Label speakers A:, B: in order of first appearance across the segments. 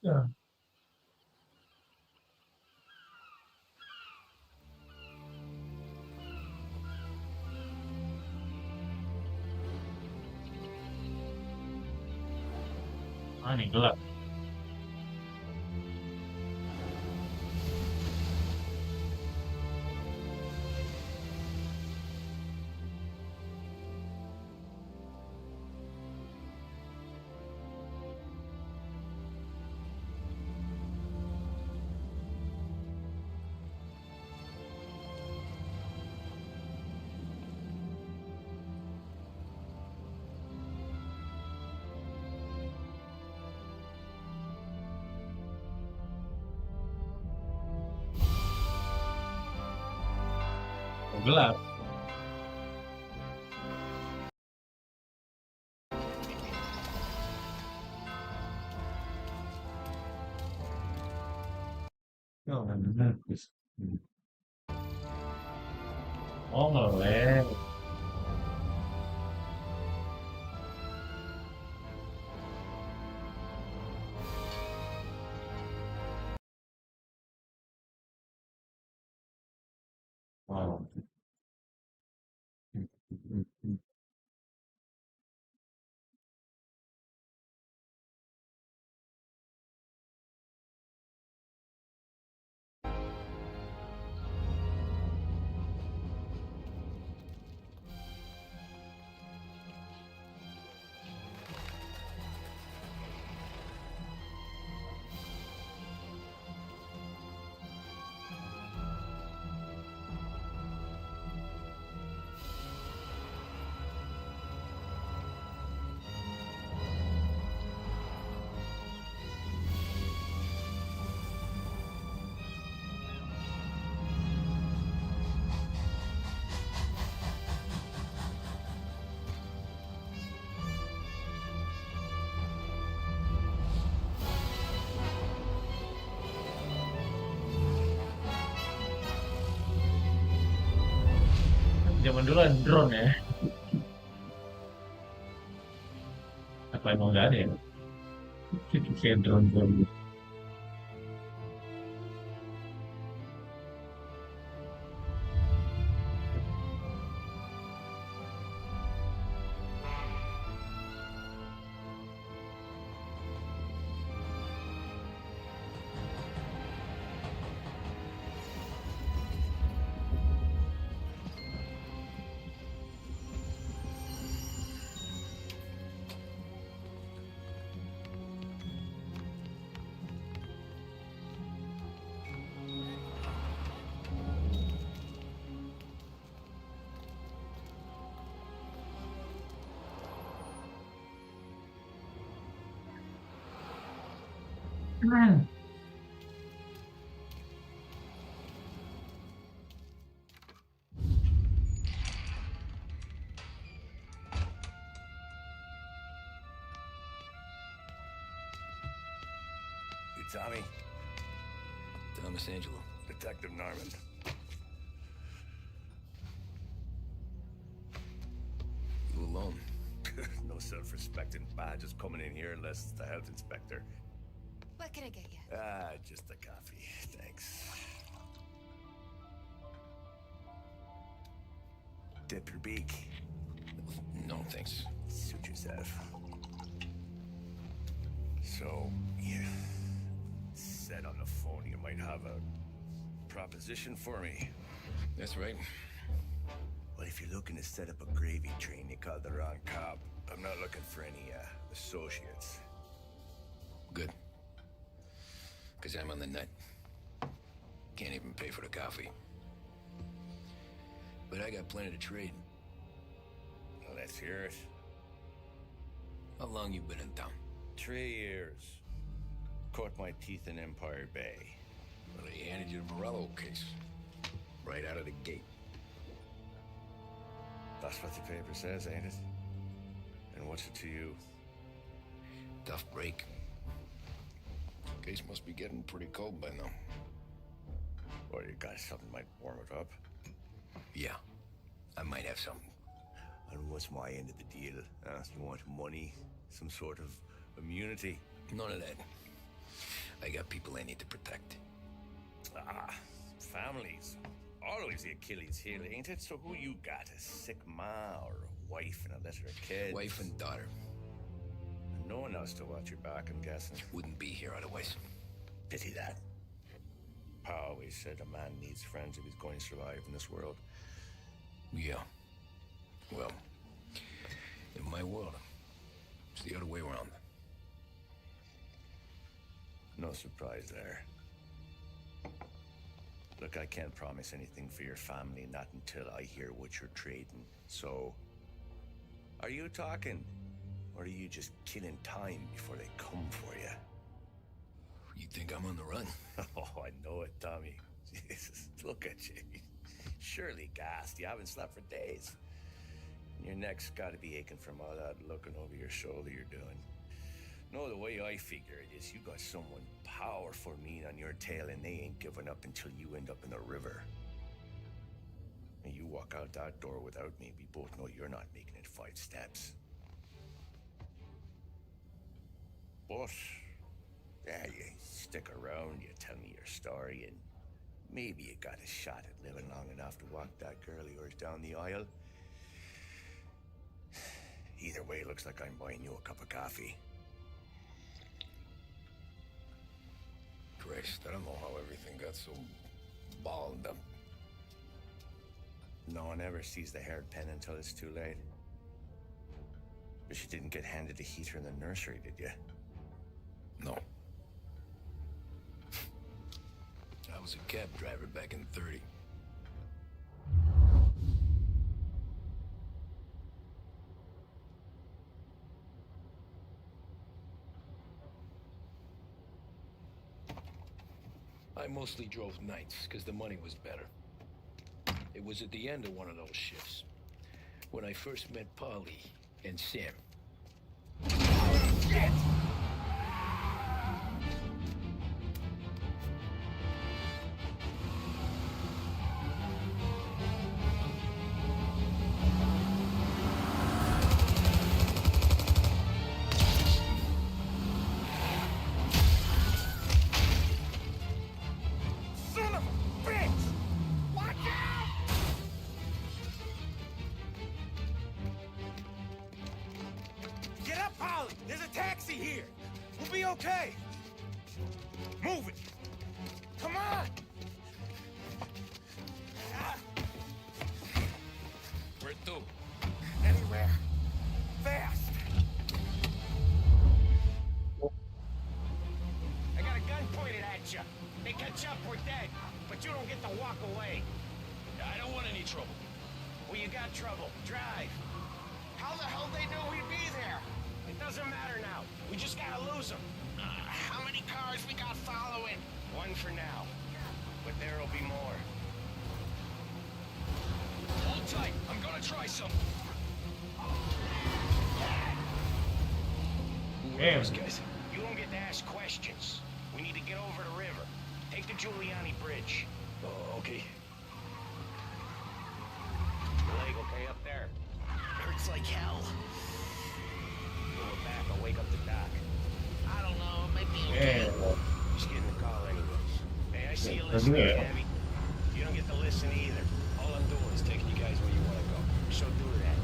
A: Ya. Ah, ini gelap. Oh, gelap. Oh, benar. Oh, ngelek. Wow. Zaman dulu ada drone ya. Apa emang nggak ada ya? Kayak drone-drone gitu. Hmm.
B: You Tommy?
C: Thomas Angelo.
B: Detective Norman.
C: You alone?
B: No self-respecting badges coming in here unless it's the health inspector.
D: What can I get you?
B: Just a coffee. Thanks. Dip your beak.
C: No, thanks.
B: Suit yourself. So, you said on the phone you might have a proposition for me.
C: That's right.
B: Well, if you're looking to set up a gravy train, you called the wrong cop. I'm not looking for any, associates.
C: Good. Because I'm on the nut. Can't even pay for the coffee. But I got plenty to trade.
B: Well, let's hear it.
C: How long you been in town?
B: 3 years. Caught my teeth in Empire Bay.
C: Well, they handed you the Morello case. Right out of the gate.
B: That's what the paper says, ain't it? And what's it to you?
C: Tough break. Case must be getting pretty cold by now.
B: Or you got something might warm it up?
C: Yeah. I might have something.
B: And what's my end of the deal? You want money? Some sort of immunity?
C: None of that. I got people I need to protect.
B: Ah, families. Always the Achilles heel, ain't it? So who you got? A sick ma or a wife and a litter of kids?
C: Wife and daughter.
B: And no one else to watch your back, I'm guessing.
C: Wouldn't be here otherwise.
B: Pity that. Pa always said a man needs friends if he's going to survive in this world.
C: Yeah. Well, in my world, it's the other way around.
B: No surprise there. Look, I can't promise anything for your family, not until I hear what you're trading. So, are you talking? Or are you just killing time before they come for you?
C: You think I'm on the run?
B: Oh, I know it, Tommy. Jesus, look at you. Surely gassed. You haven't slept for days. And your neck's got to be aching from all that looking over your shoulder you're doing. No, the way I figure it is you got someone powerful mean on your tail and they ain't giving up until you end up in the river. And you walk out that door without me, we both know you're not making it 5 steps. But, yeah, you stick around, you tell me your story, and maybe you got a shot at living long enough to walk that girl of yours down the aisle. Either way, looks like I'm buying you a cup of coffee.
C: Christ, I don't know how everything got so balled up.
B: No one ever sees the haired pen until it's too late. But you didn't get handed a heater in the nursery, did you?
C: No. I was a cab driver back in '30. I mostly drove nights because the money was better. It was at the end of one of those shifts when I first met Polly and Sam.
B: Shit! Son of a bitch! Watch out! Get up, Polly! There's a taxi here! We'll be okay! Move it! Come on! Ah,
C: Where to?
B: anywhere. Fast!
E: I got a gun pointed at you. They catch up, we're dead. But you don't get to walk away.
C: I don't want any trouble.
E: Well, you got trouble. Drive.
F: How the hell they knew we'd be there?
E: It doesn't matter now. We just gotta lose them.
F: How many cars we got following?
E: One for now. But there'll be more.
C: Hold tight. I'm gonna try something. Who are
A: Damn.
C: those guys?
E: You don't get to ask questions. We need to get over the river. Take the Giuliani Bridge.
C: Oh, okay.
E: Your leg okay up there?
F: Hurts like hell.
E: Lower back, I'll wake up the doc.
F: I don't know, it might be okay.
A: Yeah.
E: Just getting the call anyways. Hey, I see you
A: Doesn't
E: listening,
A: it?
E: Abby. You don't get to listen either. All I'm doing is taking you guys where you want to go. So do that.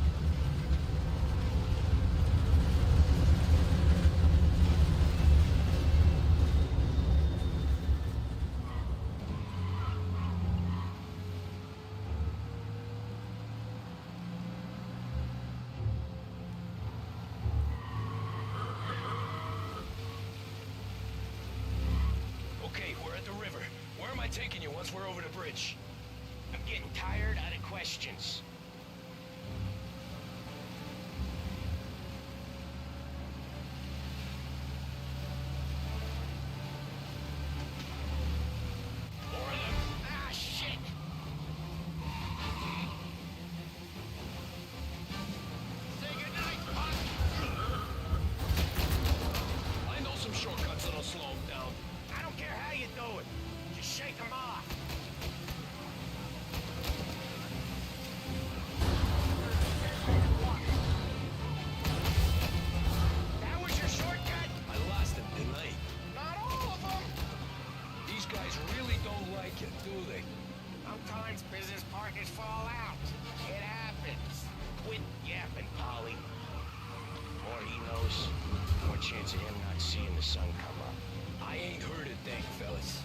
C: Okay, we're at the river. Where am I taking you once we're over the bridge?
E: I'm getting tired out of questions.
C: More of them.
F: Ah, shit! Say goodnight, punk!
C: I know some shortcuts that'll slow them down.
E: I don't care how you do it. Just shake them off. quit yapping, Polly. The more he knows, the more chance of him not seeing the sun come up.
C: I ain't heard a thing, fellas.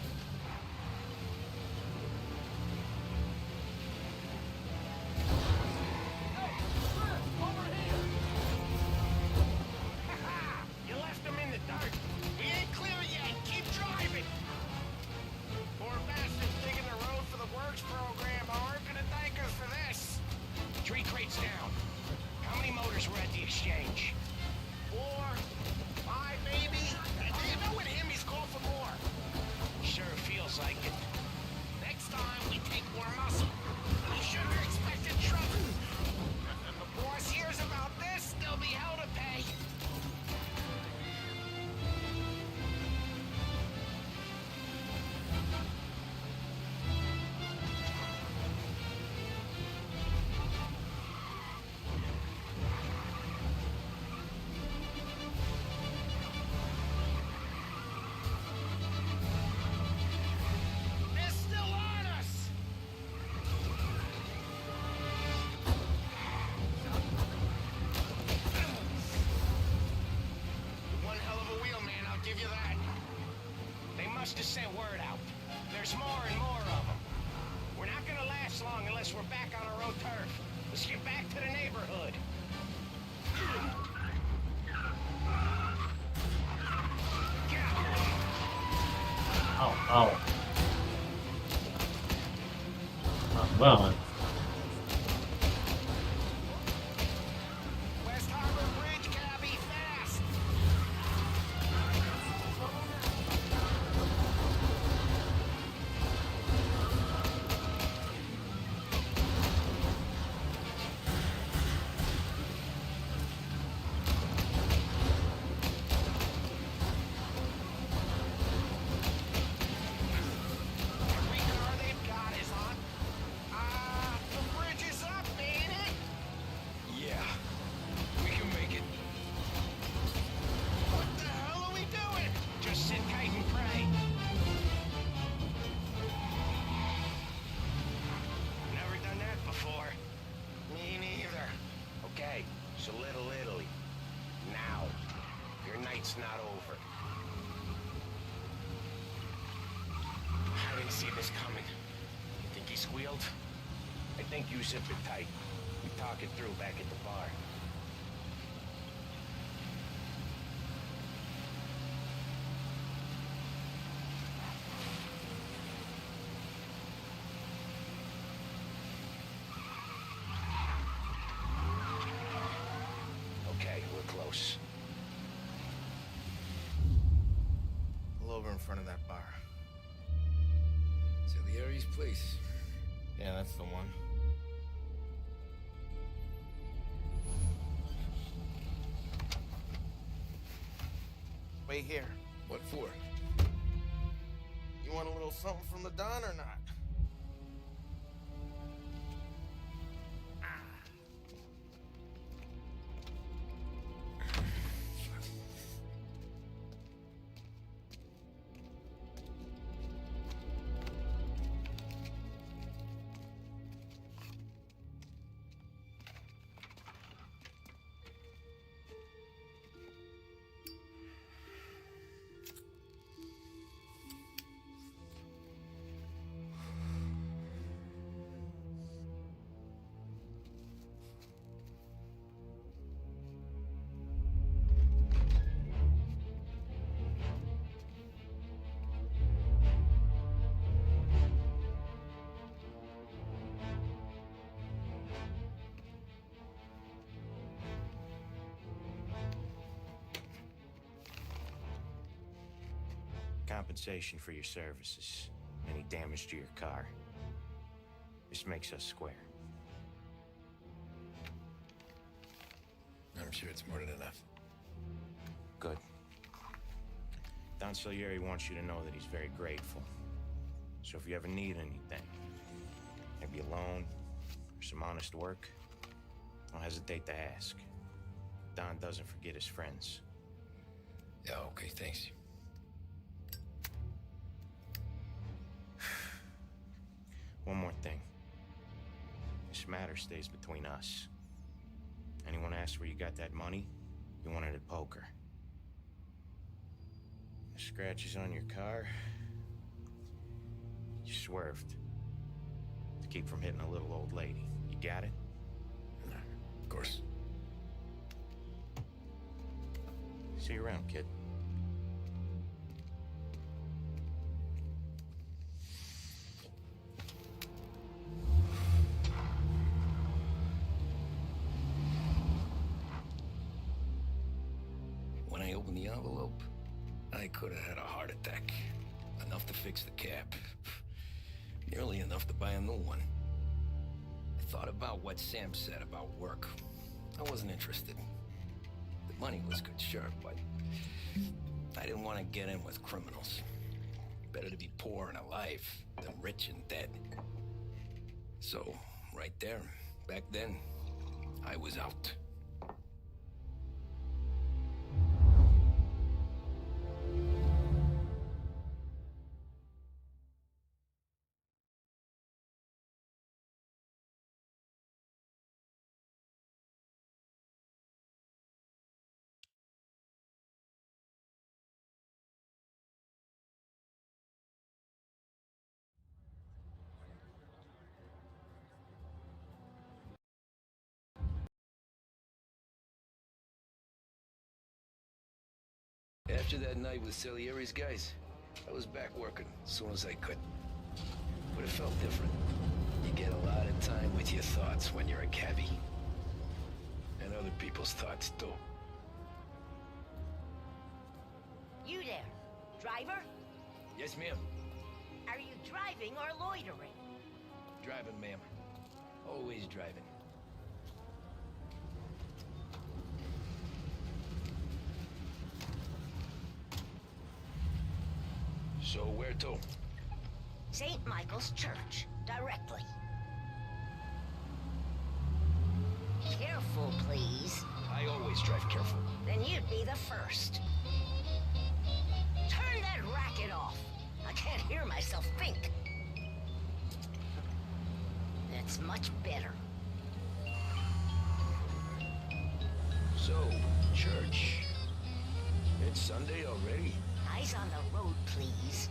E: You left him in the dark. We ain't clear yet. Keep driving. Poor bastards digging the road for the works program aren't gonna thank us for this. 3 crates down. How many motors were at the exchange? 4, 5, maybe. You know with him, he's called for more. Sure feels like it. Next time, we take more muscle. You shouldn't have expected trouble. If the boss hears about this, there'll be hell to pay. They're still on us! One hell of a wheel, man, I'll give you that. They must have sent word out. There's more and more of them. We're not gonna last long unless we're back on our own turf. Let's get back to the neighborhood.
A: Au, au. Well,
E: West Harbor Bridge, cabby, fast! Every car they've got is on. The bridge is up, ain't it?
C: Yeah, we can make it.
E: What the hell are we doing? Just sit tight and pray. Never done that before. Me neither. Okay, so Little Italy. Now. Your night's not over. I didn't see this coming. You think he squealed? I think you zip it tight. We talk it through back at the bar. Okay, we're close.
G: Pull over in front of that bar.
C: Salieri's place.
G: Yeah, that's the one. Wait here.
C: What for?
G: You want a little something from the Don or not?
B: Compensation for your services. Any damage to your car. This makes us square.
C: I'm sure it's more than enough.
B: Good. Don Salieri wants you to know that he's very grateful. So if you ever need anything, maybe a loan or some honest work, don't hesitate to ask. Don doesn't forget his friends.
C: Yeah, okay, thanks.
B: One more thing. This matter stays between us.
G: asked where you got that money, you wanted it poker. The scratches on your car, you swerved. To keep from hitting a little old lady. You got it?
B: Of course.
G: See you around, kid.
B: When I opened the envelope, I could have had a heart attack. Enough to fix the cap. Nearly enough to buy a new one. I thought about what Sam said about work. I wasn't interested. The money was good, sure, but I didn't want to get in with criminals. Better to be poor and alive than rich and dead. So, right there, back then, I was out. After that night with Salieri's guys, I was back working as soon as I could. But it felt different. You get a lot of time with your thoughts when you're a cabbie. And other people's thoughts, too.
H: You there, driver?
B: Yes, ma'am.
H: Are you driving or loitering?
B: Driving, ma'am. Always driving. So where to?
H: St. Michael's Church, directly. Careful, please.
B: I always drive careful.
H: Then you'd be the first. Turn that racket off. I can't hear myself think. That's much better.
B: So, church. It's Sunday already.
H: Eyes on the road, please.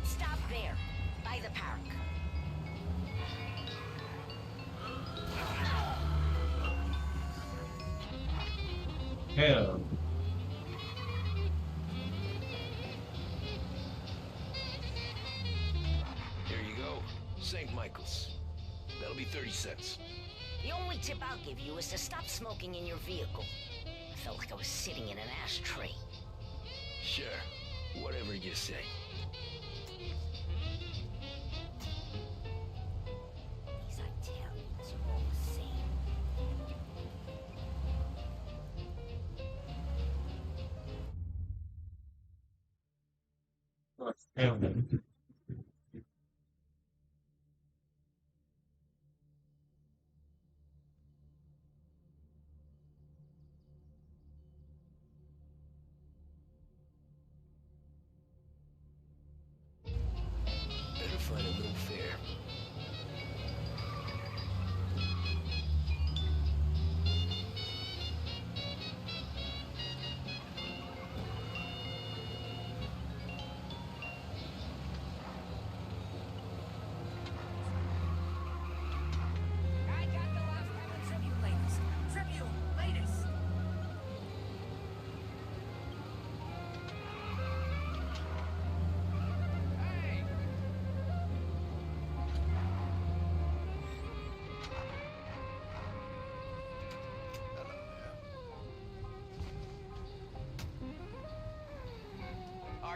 H: Stop there, by the park.
A: Hell.
B: Here you go. St. Michael's. That'll be 30 cents.
H: The only tip I'll give you is to stop smoking in your vehicle. I felt like I was sitting in an ashtray.
B: Sure. Whatever you say.
H: These Italians are all the same.
A: Hell.
B: Better find a new fare.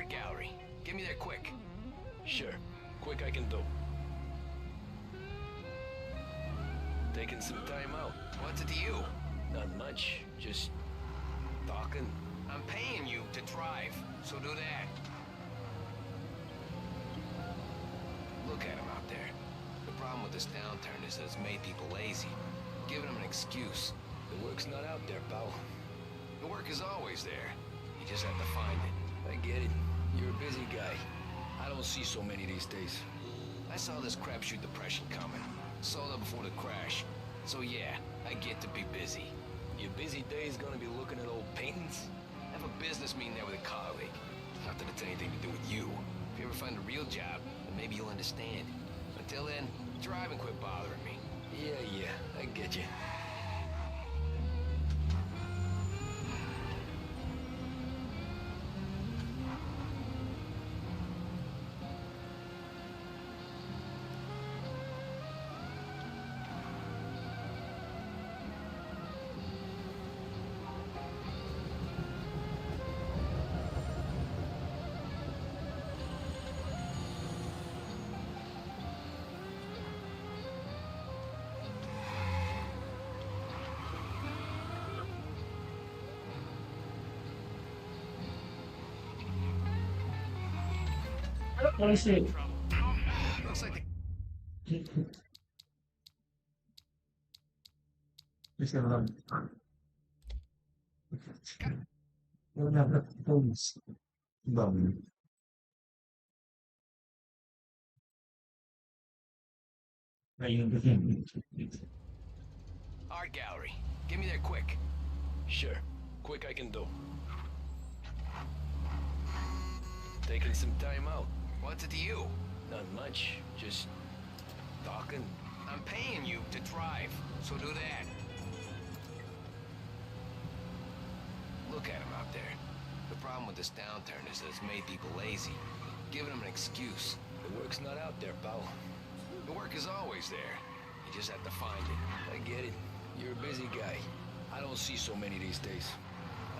B: Art gallery. Get me there quick.
C: Sure. Quick I can do. Taking some time out.
B: What's it to you?
C: Not much. Just talking.
B: I'm paying you to drive, so do that. Look at him out there. The problem with this downturn is that it's made people lazy. Giving them an excuse.
C: The work's not out there, pal.
B: The work is always there. You just have to find it.
C: I get it. You're a busy guy. I don't see so many these days.
B: I saw this crapshoot depression coming. Sold up before the crash. So yeah, I get to be busy.
C: Your busy day's gonna be looking at old paintings?
B: I have a business meeting there with a colleague. Not that it's anything to do with you. If you ever find a real job, then maybe you'll understand. Until then, drive and quit bothering me.
C: Yeah, I get you.
A: Let me see.
B: Looks like the
A: This is a Don't have the police. Bum.
B: art gallery. Get me there quick.
C: Sure. Quick I can do. Taking some time out.
B: What's it to you?
C: Not much. Just talking.
B: I'm paying you to drive, so do that. Look at him out there. The problem with this downturn is that it's made people lazy. Giving them an excuse.
C: The work's not out there, pal.
B: The work is always there. You just have to find it.
C: I get it. You're a busy guy. I don't see so many these days.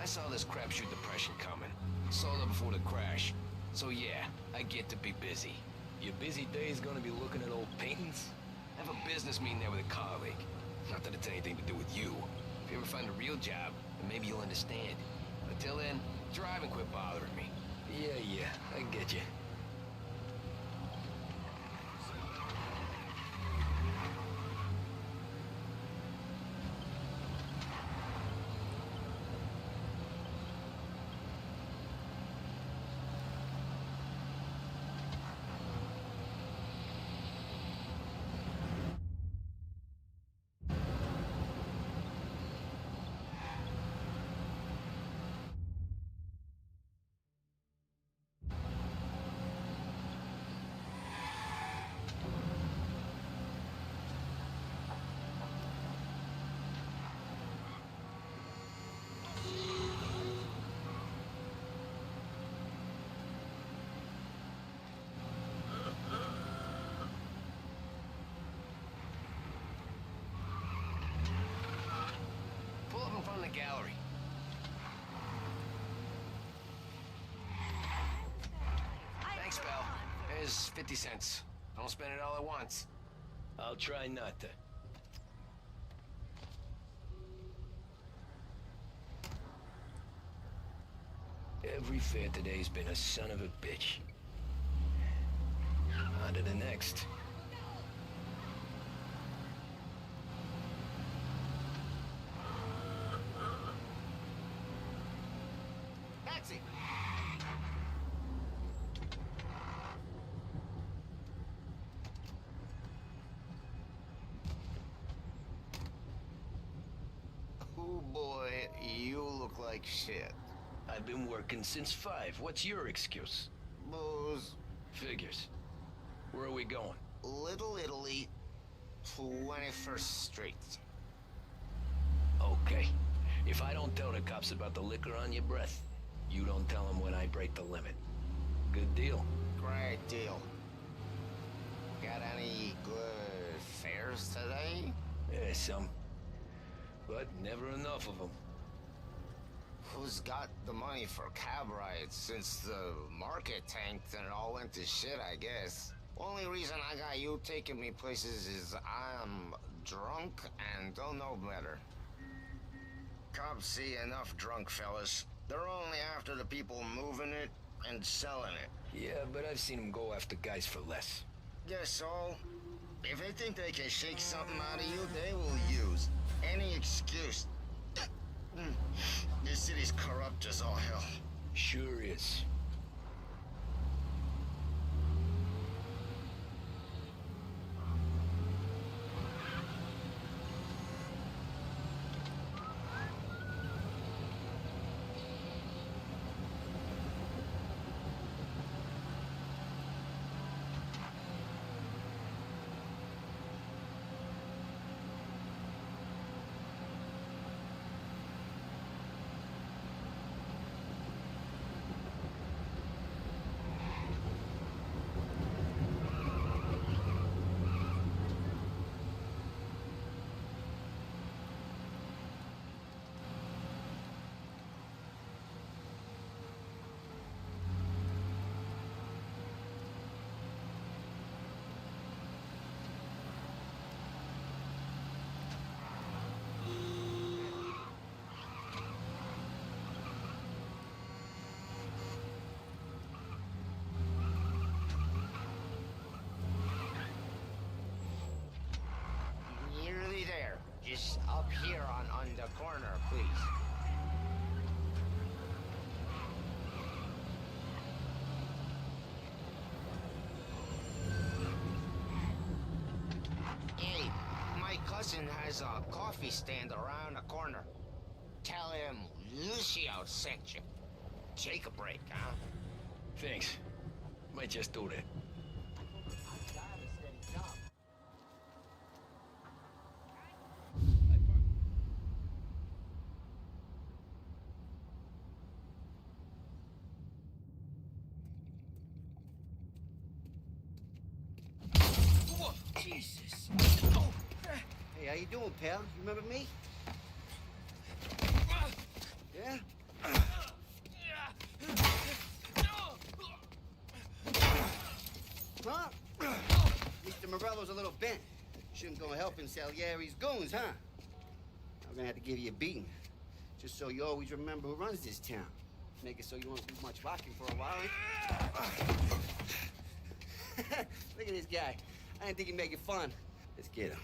B: I saw this crapshoot depression coming. Sold up before the crash. So yeah, I get to be busy.
C: Your busy day's gonna be looking at old paintings?
B: I have a business meeting there with a colleague. Not that it's anything to do with you. If you ever find a real job, then maybe you'll understand. Until then, drive and quit bothering me.
C: Yeah, I get you.
B: Pull up in front of the gallery. Thanks, pal. Here's 50 cents. Don't spend it all at once.
C: I'll try not to. Every fare today's been a son of a bitch. On to the next.
B: Taxi! Oh boy, you look like shit.
C: I've been working since 5. What's your excuse?
B: Booze.
C: Figures. Where are we going?
B: Little Italy, 21st Street.
C: Okay. If I don't tell the cops about the liquor on your breath, you don't tell them when I break the limit. Good deal.
B: Great deal. Got any good fares today?
C: Yeah, some. But never enough of them.
E: Who's got the money for cab rides since the market tanked and it all went to shit, I guess. Only reason I got you taking me places is I'm drunk and don't know better. Cops see enough drunk fellas. They're only after the people moving it and selling it.
C: Yeah, but I've seen them go after guys for less.
E: Guess so. If they think they can shake something out of you, they will use any excuse. This city's corrupt as all hell.
C: Sure is.
E: Nearly there. Just up here on the corner, please. Hey, my cousin has a coffee stand around the corner. Tell him Lucio sent you. Take a break, huh?
C: Thanks. Might just do that.
I: Jesus. Hey, how you doing, pal? You remember me? Yeah? Huh? Mr. Morello's a little bent. Shouldn't go helping Salieri's goons, huh? I'm gonna have to give you a beating. Just so you always remember who runs this town. Make it so you won't do much walking for a while. Look at this guy. I didn't think he'd make it fun. Let's get him.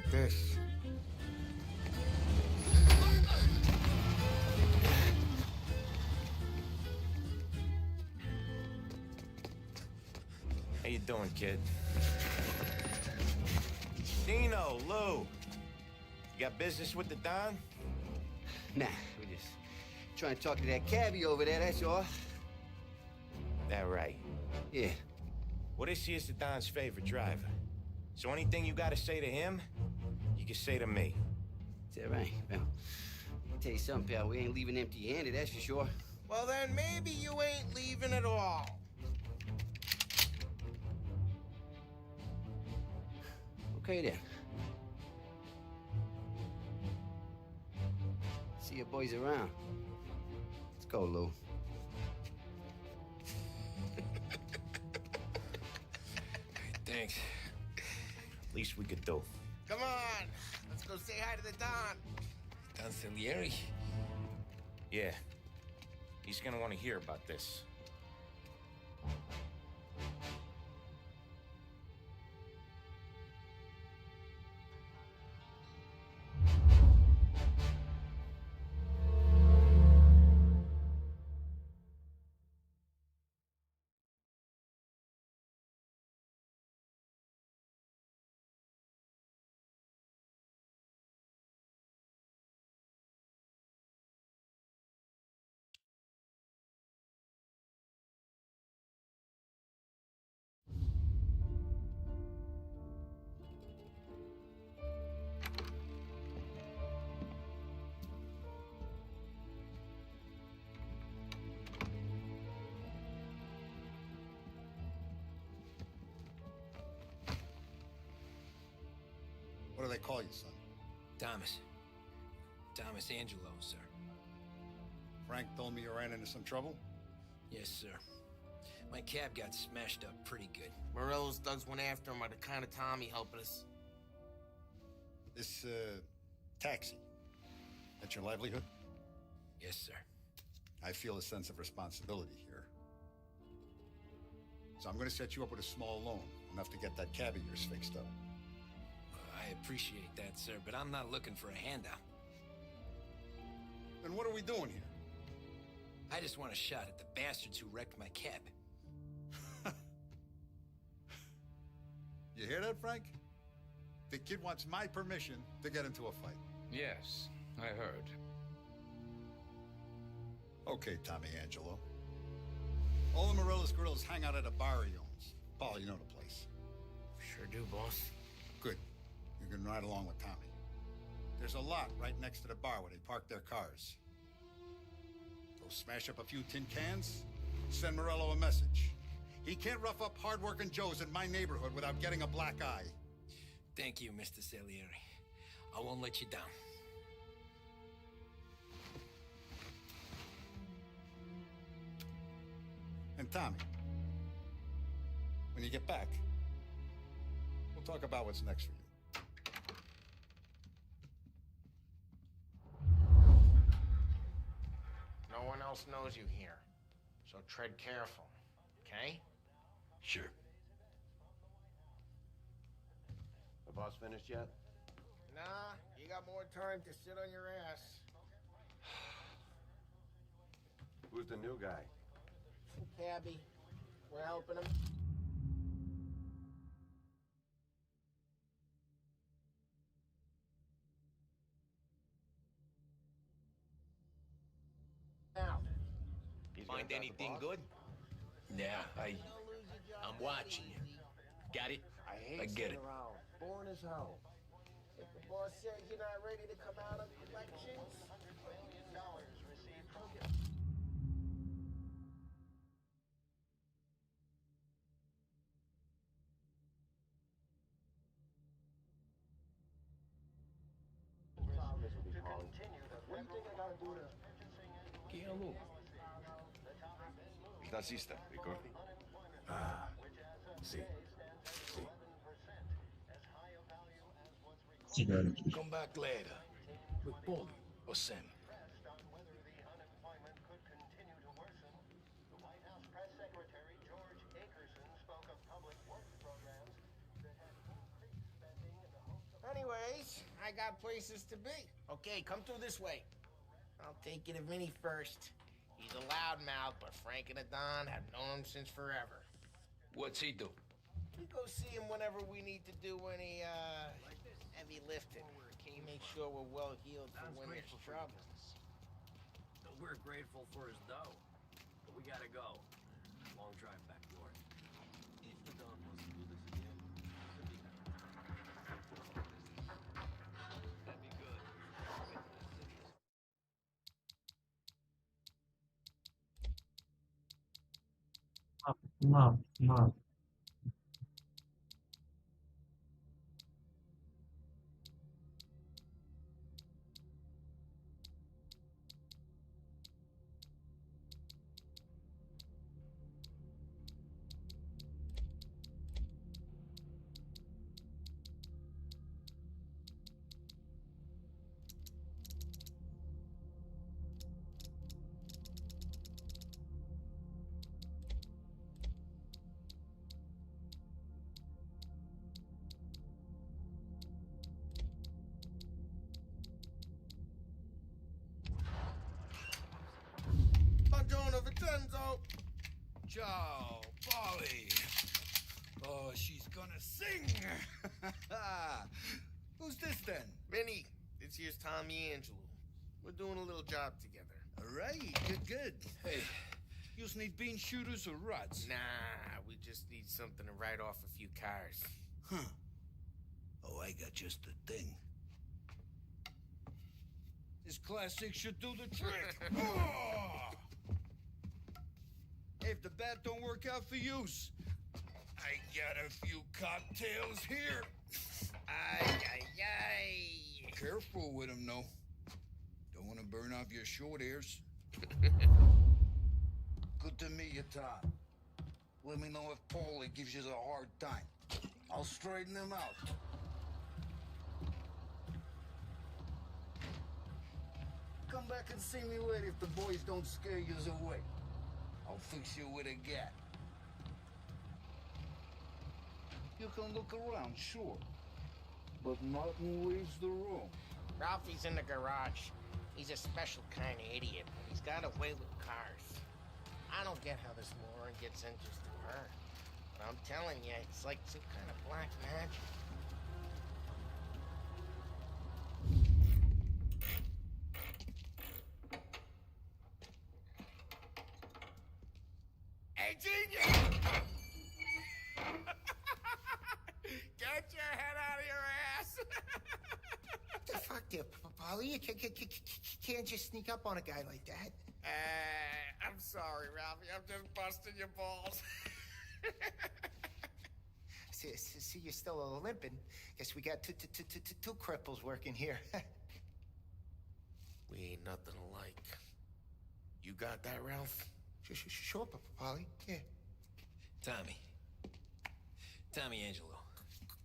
E: This.
G: How you doing, kid? Dino, Lou. You got business with the Don?
I: Nah, we're just trying to talk to that cabbie over there, that's all.
G: That right.
I: Yeah.
G: Well, this here's the Don's favorite driver. So anything you gotta say to him, you can say to me.
I: Is that right? Well, I can tell you something, pal. We ain't leaving empty-handed, that's for sure.
E: Well, then maybe you ain't leaving at all.
I: Okay, then. See your boys around. Let's go, Lou.
C: Thanks.
G: Least we could do.
E: Come on, let's go say hi to the Don.
C: Don Salieri?
G: Yeah. He's gonna want to hear about this.
J: What do they call you, son?
C: Thomas. Thomas Angelo, sir.
J: Frank told me you ran into some trouble?
C: Yes, sir. My cab got smashed up pretty good.
F: Morello's thugs went after him by the kind of Tommy helping us.
J: This, taxi. That's your livelihood?
C: Yes, sir.
J: I feel a sense of responsibility here. So I'm gonna set you up with a small loan, enough to get that cab of yours fixed up.
C: I appreciate that, sir, but I'm not looking for a handout.
J: Then what are we doing here?
C: I just want a shot at the bastards who wrecked my cab.
J: You hear that, Frank? The kid wants my permission to get into a fight.
K: Yes, I heard.
J: Okay, Tommy Angelo. All the Morello's girls hang out at a bar he owns. Paul, you know the place.
F: Sure do, boss.
J: Good. You can ride along with Tommy. There's a lot right next to the bar where they park their cars. Go smash up a few tin cans, send Morello a message. He can't rough up hard-working Joes in my neighborhood without getting a black eye.
C: Thank you, Mr. Salieri. I won't let you down.
J: And Tommy, when you get back, we'll talk about what's next for you.
E: No one else knows you here, so tread careful, okay?
C: Sure.
L: The boss finished yet?
E: Nah, you got more time to sit on your ass.
L: Who's the new guy?
E: Cabby, we're helping him. Now,
B: Find anything good?
C: Yeah, I'm watching you. Got it? I get it.
E: around, boring as hell. If the boss says you're not ready to come out of the elections,
L: Il tassista, ricordi? Ah, sì.
A: Cigarette.
C: Come back later. With Paulie or Sam.
E: anyways, I got places to be. Okay, come through this way. I'll take you to Vinny first. He's a loudmouth, but Frank and the Don have known him since forever.
C: What's he do?
E: We go see him whenever we need to do any, heavy lifting. He makes sure we're well healed for when there's trouble.
M: We're grateful for his dough, but we gotta go. Long drive back north. If the Don wants to do this again, that'd be good.
A: Mom, mom.
E: Enzo.
J: Ciao, Polly. Oh, she's gonna sing. Who's this then?
F: Vinny, this here's Tommy Angelo. We're doing a little job together.
J: All right, good. Hey, you need bean shooters or rods?
F: Nah, we just need something to write off a few cars.
J: Huh. Oh, I got just the thing. This classic should do the trick. Oh! If the bat don't work out for use, I got a few cocktails here.
F: Ay.
J: Careful with them, though. Don't want to burn off your short hairs. Good to meet you, Tom. Let me know if Paulie gives you a hard time. I'll straighten him out. Come back and see me later if the boys don't scare you away. I'll fix you with a gat. You can look around, sure. But Martin leaves the room.
F: Ralphie's in the garage. He's a special kind of idiot, but he's got a way with cars. I don't get how this moron gets interested in her. But I'm telling you, it's like some kind of black magic. Hey, genius! Get your head out of your ass!
I: The fuck there, Polly? You can't just sneak up on a guy like that.
F: I'm sorry, Ralphie. I'm just busting your balls.
I: See, you're still limping. Guess we got two cripples working here.
F: We ain't nothing alike. You got that, Ralph?
I: Sure, Polly. Yeah.
C: Tommy Angelo.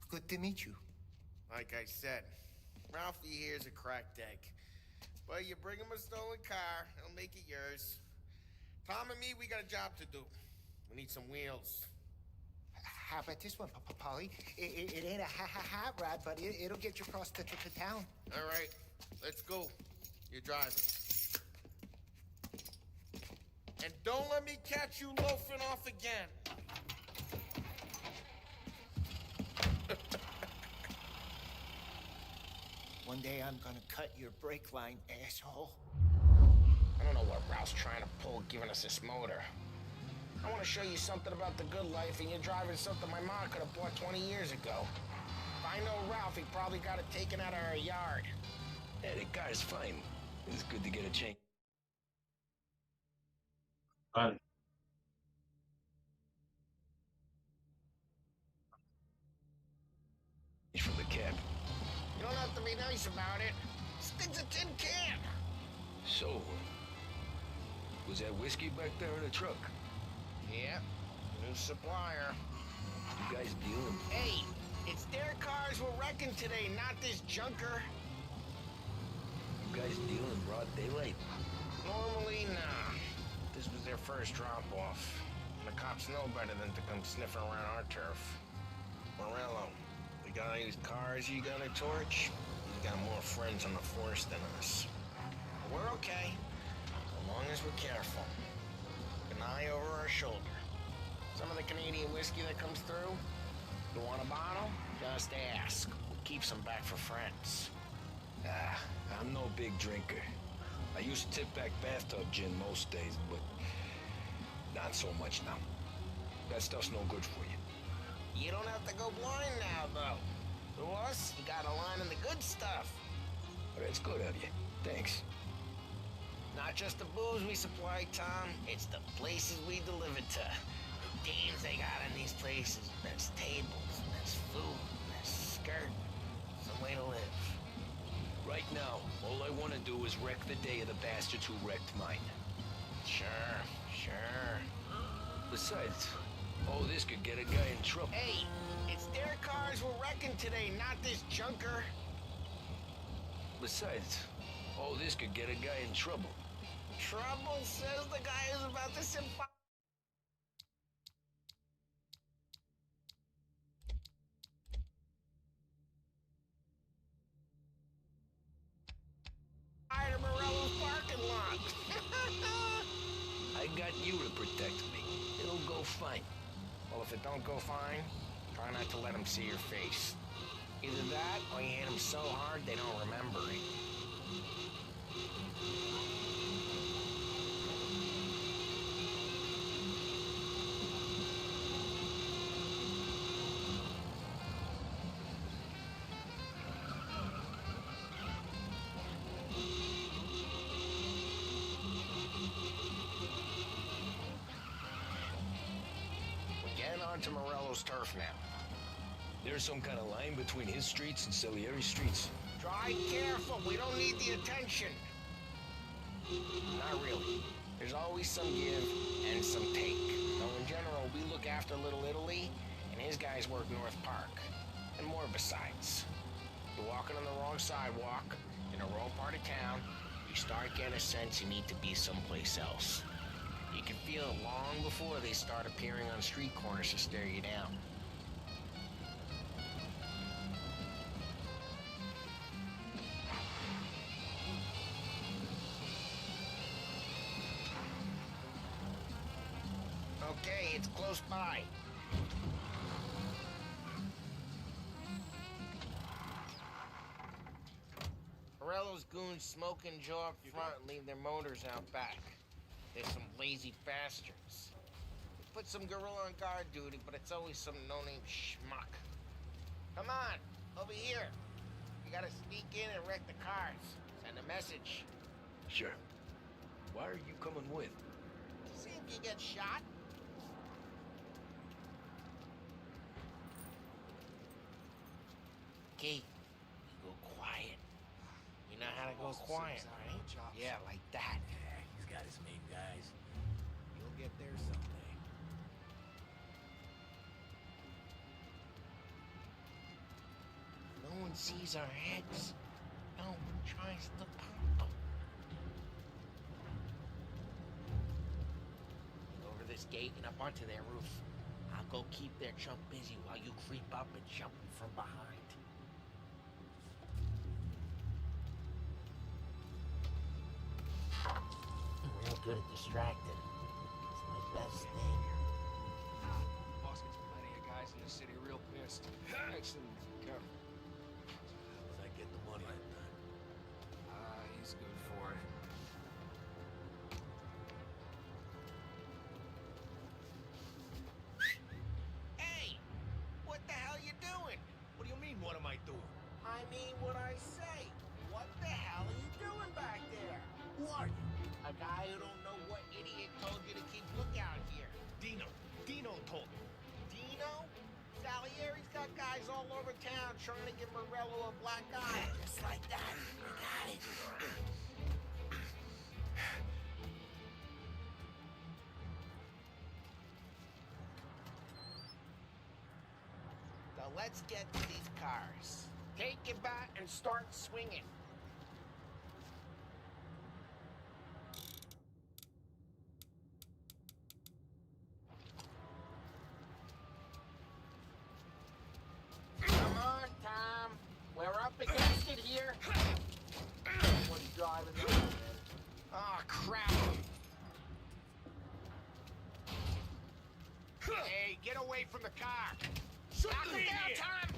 I: Good to meet you.
F: Like I said, Ralphie here's a cracked egg. But you bring him a stolen car, he'll make it yours. Tom and me, we got a job to do. We need some wheels.
I: How about this one, Polly? It ain't a hot rod, but it'll get you across to town.
F: All right, let's go. You're driving. And don't let me catch you loafing off again.
I: One day I'm gonna cut your brake line, asshole.
F: I don't know what Ralph's trying to pull giving us this motor. I want to show you something about the good life, and you're driving something my mom could have bought 20 years ago. If I know Ralph, he probably got it taken out of our yard.
C: Yeah, the car's fine. It's good to get a change.
A: Vale.
C: From the cab.
F: You don't have to be nice about it. This thing's a tin can.
C: So, was that whiskey back there in the truck?
F: Yeah, new supplier.
C: You guys dealing?
F: Hey, it's their cars we're wrecking today, not this junker.
C: You guys dealing broad daylight?
F: Normally, nah. This was their first drop-off. The cops know better than to come sniffing around our turf. Morello, we got these cars you got a torch? You got more friends on the force than us. But we're okay, as long as we're careful. An eye over our shoulder. Some of the Canadian whiskey that comes through, you want a bottle? Just ask. We'll keep some back for friends.
C: I'm no big drinker. I used to tip back bathtub gin most days, but not so much now. That stuff's no good for you.
F: You don't have to go blind now, though. To us, you got a line in the good stuff.
C: But that's good of you. Thanks.
F: Not just the booze we supply, Tom. It's the places we deliver to. The games they got in these places. There's tables, there's food, there's skirt. Some way to live.
C: Right now, all I want to do is wreck the day of the bastards who wrecked mine.
F: Sure.
C: Besides, all this could get a guy in trouble.
F: Hey, it's their cars we're wrecking today, not this junker.
C: Besides, all this could get a guy in trouble.
F: Trouble, says the guy who's about to sip fire to Morello's parking lot.
C: I got you to protect me. It'll go fine.
F: Well, if it don't go fine, try not to let them see your face. Either that, or you hit them so hard they don't remember it. We're getting onto Morello's turf now.
C: There's some kind of line between his streets and Salieri's streets.
F: Drive careful, we don't need the attention. Not really. There's always some give and some take. Though in general, we look after Little Italy, and his guys work North Park. And more besides. You're walking on the wrong sidewalk, in a wrong part of town, you start getting a sense you need to be someplace else. You can feel it long before they start appearing on street corners to stare you down. Okay, it's close by. Morello's goons smoke and jaw up front and leave their motors out back. They're some lazy bastards. We put some gorilla on guard duty, but it's always some no-name schmuck. Come on, over here. You gotta sneak in and wreck the cars. Send a message.
C: Sure. Why are you coming with?
F: See if you get shot. Okay, you go quiet. You know how to go quiet, right? Yeah, like that.
M: Yeah, he's got his main guys. You'll get there someday.
F: No one sees our heads. No one tries to pop them. Over this gate and up onto their roof. I'll go keep their chump busy while you creep up and jump from behind. I'm real good at distracting. It's my best thing.
N: Boss gets plenty of guys in the city real pissed. Actually, careful.
M: As I get the money that time.
N: He's good for it.
F: Hey! What the hell you doing?
M: What do you mean, what am I doing?
F: I mean what I say. What the hell are you doing back there?
M: Who are you?
F: A guy who don't know what idiot told you to keep lookout here.
M: Dino. Dino told me.
F: Dino? Salieri's got guys all over town trying to give Morello a black eye. Just like that. You got it. Now let's get to these cars. Take your bat and start swinging. Come on, Tom. We're up against it here.
M: What's driving this, man?
F: Oh, crap. Hey, get away from the car. Knock him down, Tom.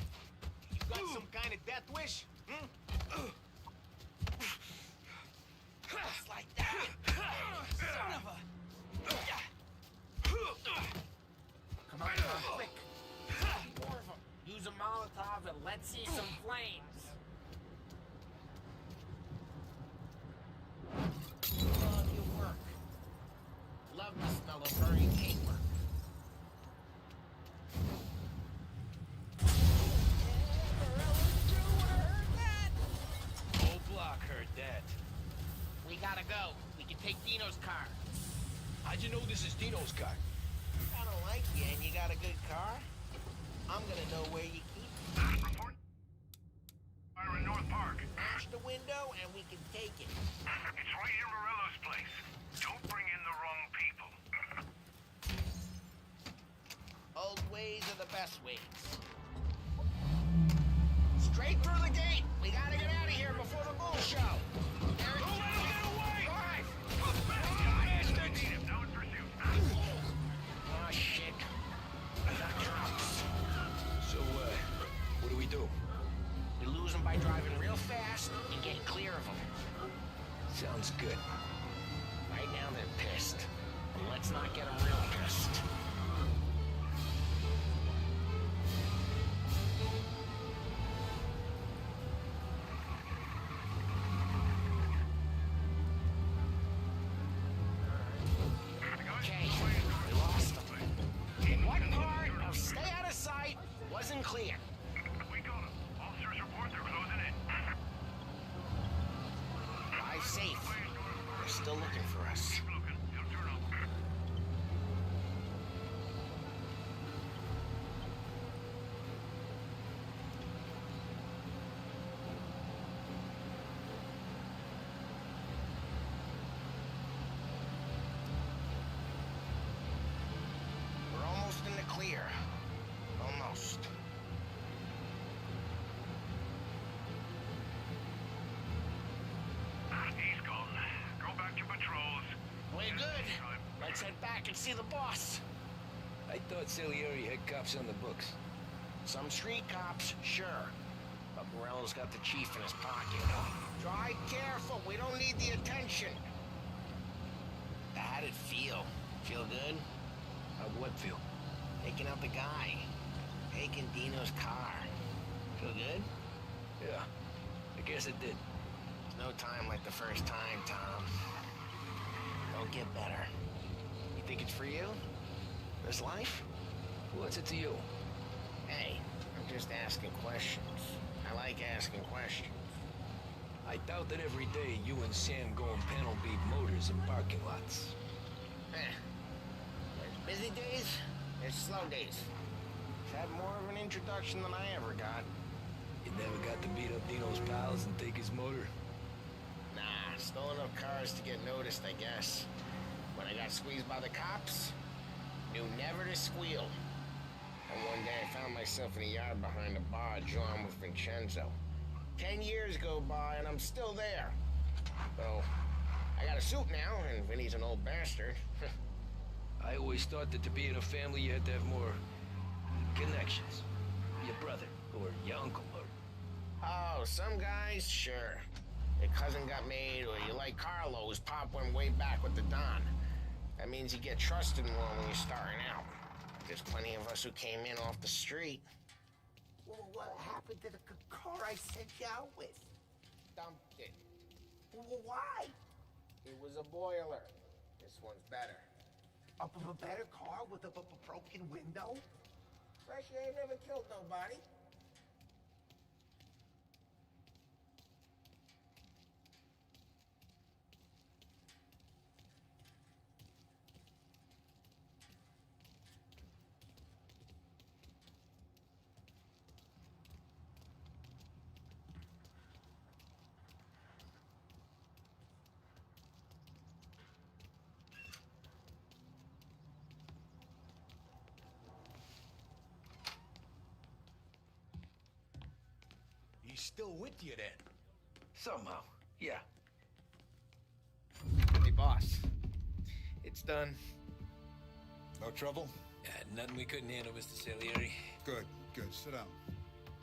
M: You got some kind of death wish? Hmm?
F: Just like that. Son of a...
M: Come on, Tom, quick.
F: More of them. Use a Molotov and let's see some flames. Love your work. Love the smell of burning paper.
C: Whole block heard that.
F: We gotta go. We can take Dino's car.
C: How'd you know this is Dino's car?
F: I don't like you and you got a good car. I'm gonna know where you keep it.
E: Report fire in North Park.
F: Smash the window and we can take it.
E: It's right near Morello's place. Don't bring in the wrong people.
F: Old ways are the best ways. Straight through the gate. We gotta get out of here before the bull show. Eric,
E: Get away!
F: drive.
E: Bastards! Now in pursuit. Way good. Let's head back and see the boss.
C: I thought Salieri had cops on the books.
E: Some street cops, sure. But Morello's got the chief in his pocket. Drive careful, we don't need the attention. How'd it feel? Feel good?
C: How'd what feel?
E: Taking out the guy. Taking Dino's car. Feel good?
C: Yeah, I guess it did.
E: There's no time like the first time, Tom. Don't get better. You think it's for you? This life?
C: What's it to you?
E: Hey, I'm just asking questions. I like asking questions.
C: I doubt that every day you and Sam go and panel beat motors in parking lots.
E: There's busy days, there's slow days. He's had more of an introduction than I ever got.
C: You never got to beat up Dino's pals and take his motor?
E: Nah, stole enough cars to get noticed, I guess. When I got squeezed by the cops, knew never to squeal. And one day I found myself in a yard behind a bar drawn with Vincenzo. 10 years go by and I'm still there. So, I got a suit now, and Vinny's an old bastard.
C: I always thought that to be in a family you had to have more connections. Your brother, or your uncle, or...
E: Oh, some guys, sure. Your cousin got made, or you like Carlos, Pop went way back with the Don. That means you get trusted more when you're starting out. There's plenty of us who came in off the street.
I: Well, what happened to the car I sent you out with?
E: Dumped it.
I: Well, why?
E: It was a boiler. This one's better.
I: A better car with a broken window?
E: Fresh air never killed nobody.
F: He's still with you then?
C: Somehow, yeah.
G: Hey, boss. It's done.
J: No trouble?
C: Nothing we couldn't handle, Mr. Salieri.
J: Good, good. Sit down.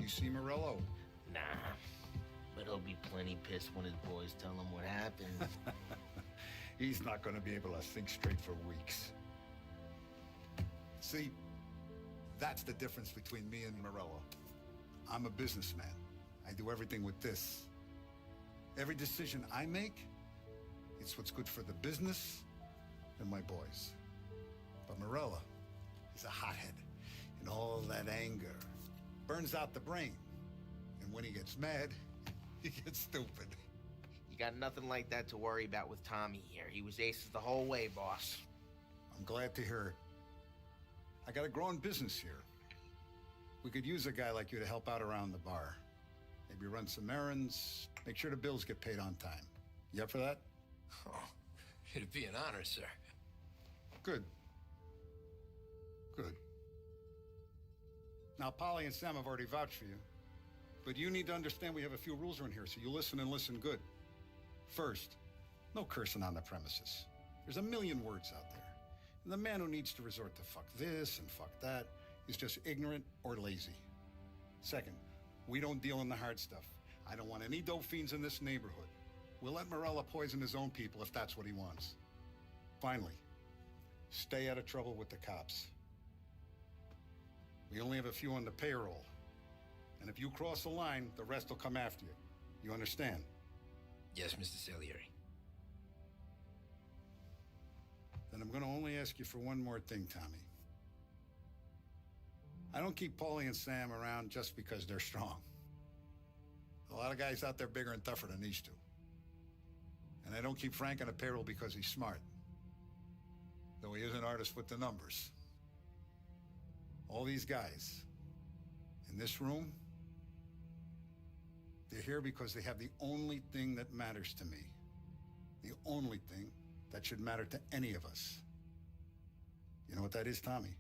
J: You see Morello?
G: Nah. But he'll be plenty pissed when his boys tell him what happened.
J: He's not going to be able to think straight for weeks. See, that's the difference between me and Morello. I'm a businessman. I do everything with this. Every decision I make, it's what's good for the business and my boys. But Morello, he's a hothead. And all that anger burns out the brain. And when he gets mad, he gets stupid.
G: You got nothing like that to worry about with Tommy here. He was aces the whole way, boss.
J: I'm glad to hear it. I got a growing business here. We could use a guy like you to help out around the bar. Maybe run some errands, make sure the bills get paid on time. You up for that?
C: Oh, it'd be an honor, sir.
J: Good. Good. Now, Polly and Sam have already vouched for you. But you need to understand we have a few rules around here, so you listen and listen good. First, no cursing on the premises. There's a million words out there. And the man who needs to resort to fuck this and fuck that is just ignorant or lazy. Second, we don't deal in the hard stuff. I don't want any dope fiends in this neighborhood. We'll let Morello poison his own people if that's what he wants. Finally, stay out of trouble with the cops. We only have a few on the payroll. And if you cross the line, the rest will come after you. You understand?
C: Yes, Mr. Salieri.
J: Then I'm going to only ask you for one more thing, Tommy. I don't keep Paulie and Sam around just because they're strong. A lot of guys out there bigger and tougher than these two. And I don't keep Frank on a payroll because he's smart. Though he is an artist with the numbers. All these guys in this room, they're here because they have the only thing that matters to me. The only thing that should matter to any of us. You know what that is, Tommy?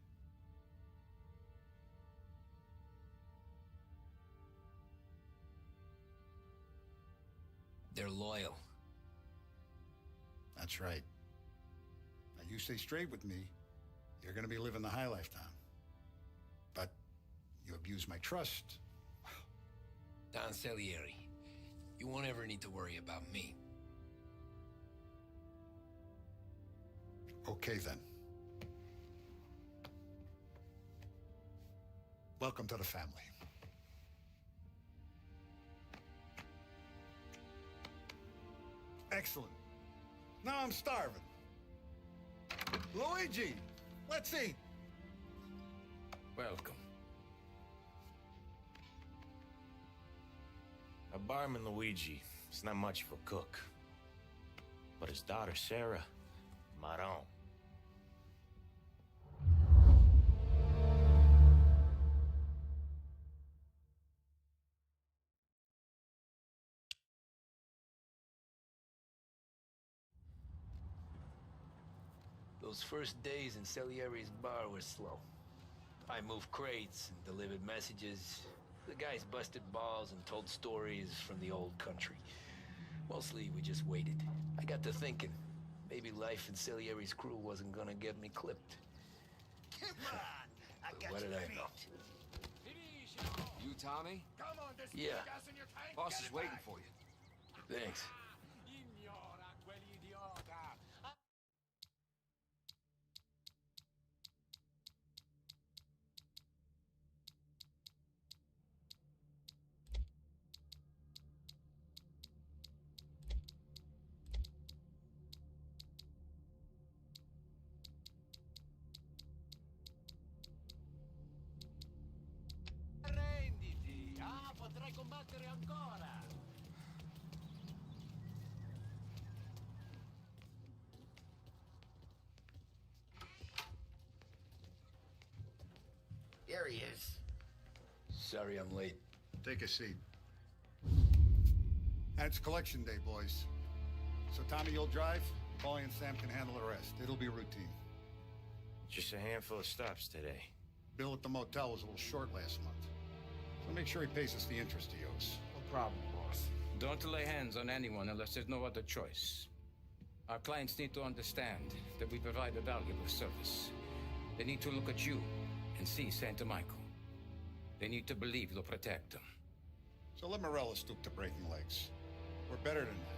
C: They're loyal.
J: That's right. stay straight with me, you're gonna be living the high life, Tom. But you abuse my trust.
C: Don Salieri, you won't ever need to worry about me.
J: Okay, then. Welcome to the family. Excellent. Now I'm starving. Luigi, let's eat.
C: Welcome.
G: A barman Luigi is not much of a cook. But his daughter Sarah, Maron.
C: Those first days in Salieri's bar were slow. I moved crates and delivered messages. The guys busted balls and told stories from the old country. Mostly, we just waited. I got to thinking, maybe life in Salieri's crew wasn't gonna get me clipped.
I: Come on! I got
C: What
I: your
C: did I
I: feet.
C: know?
N: You, Tommy?
E: Come on, there's
C: Yeah.
E: gas in your tank.
N: Boss
E: Get
N: is
E: it
N: waiting
E: back.
N: for you.
C: Thanks.
E: Ignora quell'idiota. Arrenditi, potrai combattere ancora.
I: There he is.
C: Sorry I'm late.
J: Take a seat. And it's collection day, boys. So Tommy, you'll drive. Paulie and Sam can handle the rest. It'll be routine.
G: Just a handful of stops today.
J: Bill at the motel was a little short last month. So make sure he pays us the interest he owes.
I: No problem, boss.
K: Don't lay hands on anyone unless there's no other choice. Our clients need to understand that we provide a valuable service. They need to look at you and see Santa Michael. They need to believe you'll protect them.
J: So let Morella stoop to breaking legs. We're better than that.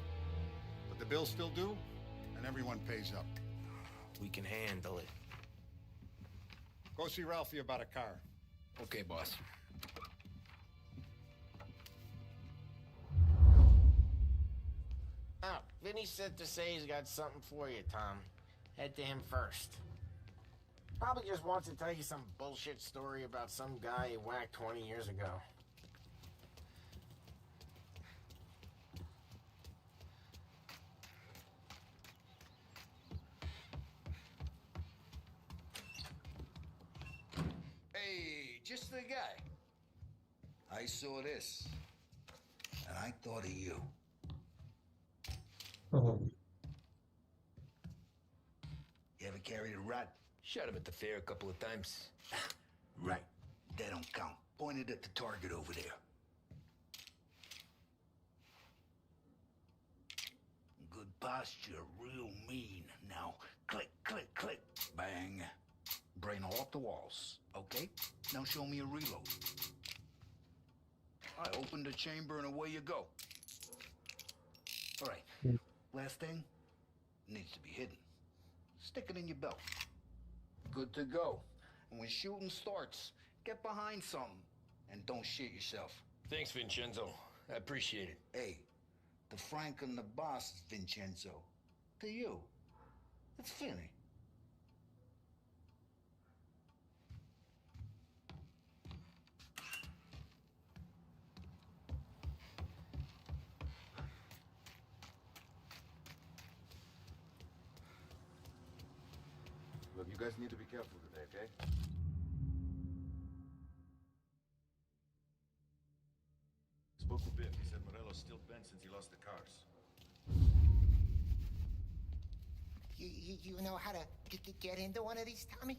J: But the bill's still due, and everyone pays up.
G: We can handle it.
J: Go see Ralphie about a car.
C: Okay, boss.
F: Oh, Vinny said to say he's got something for you, Tom. Head to him first. Probably just wants to tell you some bullshit story about some guy he whacked 20 years ago.
O: Hey, just the guy. I saw this, and I thought of you.
A: Oh.
O: You ever carried a rat?
C: Shot him at the fair a couple of times.
O: Right. They don't count. Pointed at the target over there. Good posture, real mean. Now, click, click, click. Bang. Brain off the walls. Okay? Now show me a reload. I open the chamber and away you go. All right. Last thing needs to be hidden. Stick it in your belt. Good to go. And when shooting starts, get behind something and don't shit yourself.
C: Thanks, Vincenzo. I appreciate it.
O: Hey, the Frank and the boss, Vincenzo. To you, it's Finny.
L: Look, you guys need to be careful today, okay? Spoke with Biff. He said Morello's still bent since he lost the cars.
E: You know how to get into one of these, Tommy?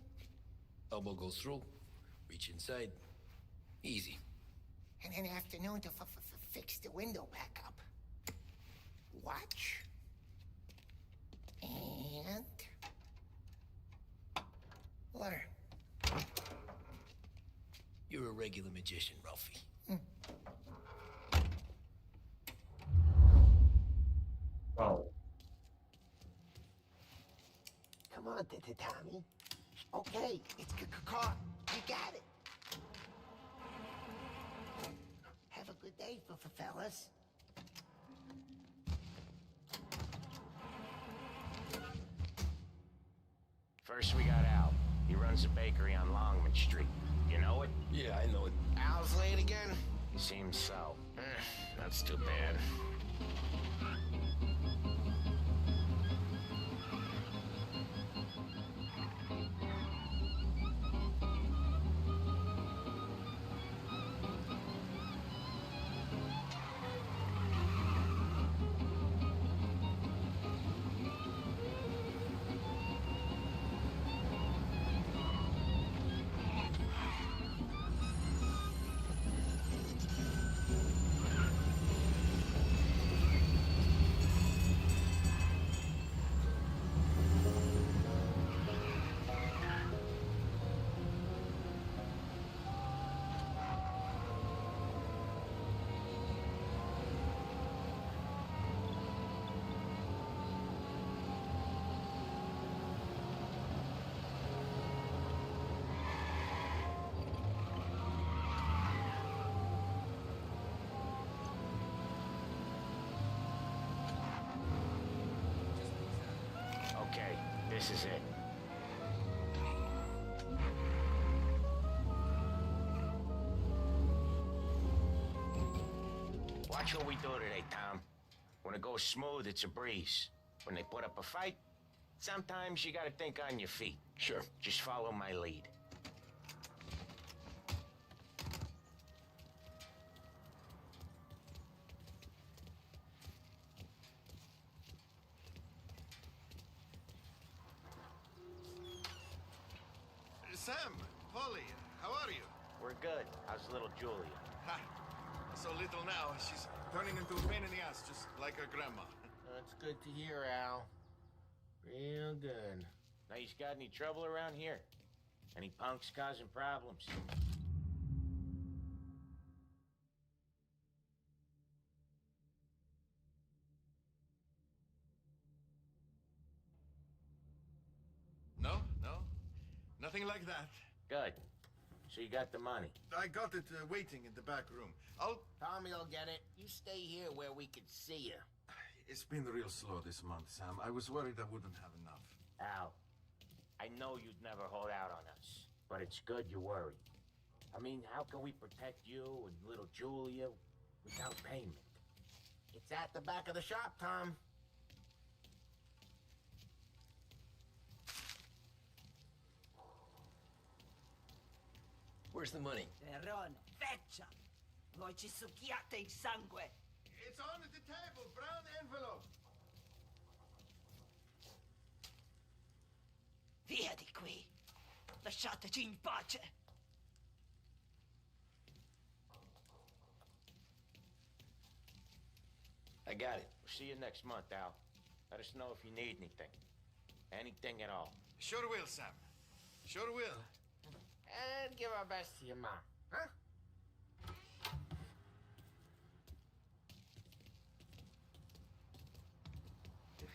C: Elbow goes through. Reach inside. Easy.
E: And then afternoon to fix the window back up. Watch. And
C: regular magician, Ralphie.
A: Oh.
I: Come on, Tommy. Okay, it's caught. You got it. Have a good day, fellas.
F: First, we got Al. He runs a bakery on Longman Street. You know it?
C: Yeah, I know it.
F: Al's late again? Seems so. That's too bad. Okay, this is it. Watch what we do today, Tom. When it goes smooth, it's a breeze. When they put up a fight, sometimes you gotta think on your feet.
C: Sure.
F: Just follow my lead.
L: Sam, Polly, how are you?
F: We're good. How's little Julia?
L: Ha! So little now, she's turning into a pain in the ass, just like her grandma.
G: That's good to hear, Al. Real good.
F: Now, you got any trouble around here? Any punks causing problems?
L: No, no. Nothing like that.
F: Good. So you got the money?
L: I got it waiting in the back room.
G: Tommy'll get it. You stay here where we can see you.
L: It's been real slow this month, Sam. I was worried I wouldn't have enough.
F: Al, I know you'd never hold out on us, but it's good you're worried. I mean, how can we protect you and little Julia without payment?
G: It's at the back of the shop, Tom.
C: Where's the money?
P: Peron, feccia! Voi ci succhiate il sangue!
L: It's on the table, brown envelope.
P: Via di qui! Lasciateci in pace!
C: I got it.
F: We'll see you next month, Al. Let us know if you need anything. Anything at all.
L: Sure will, Sam. Sure will.
G: And give our best to your mom, huh?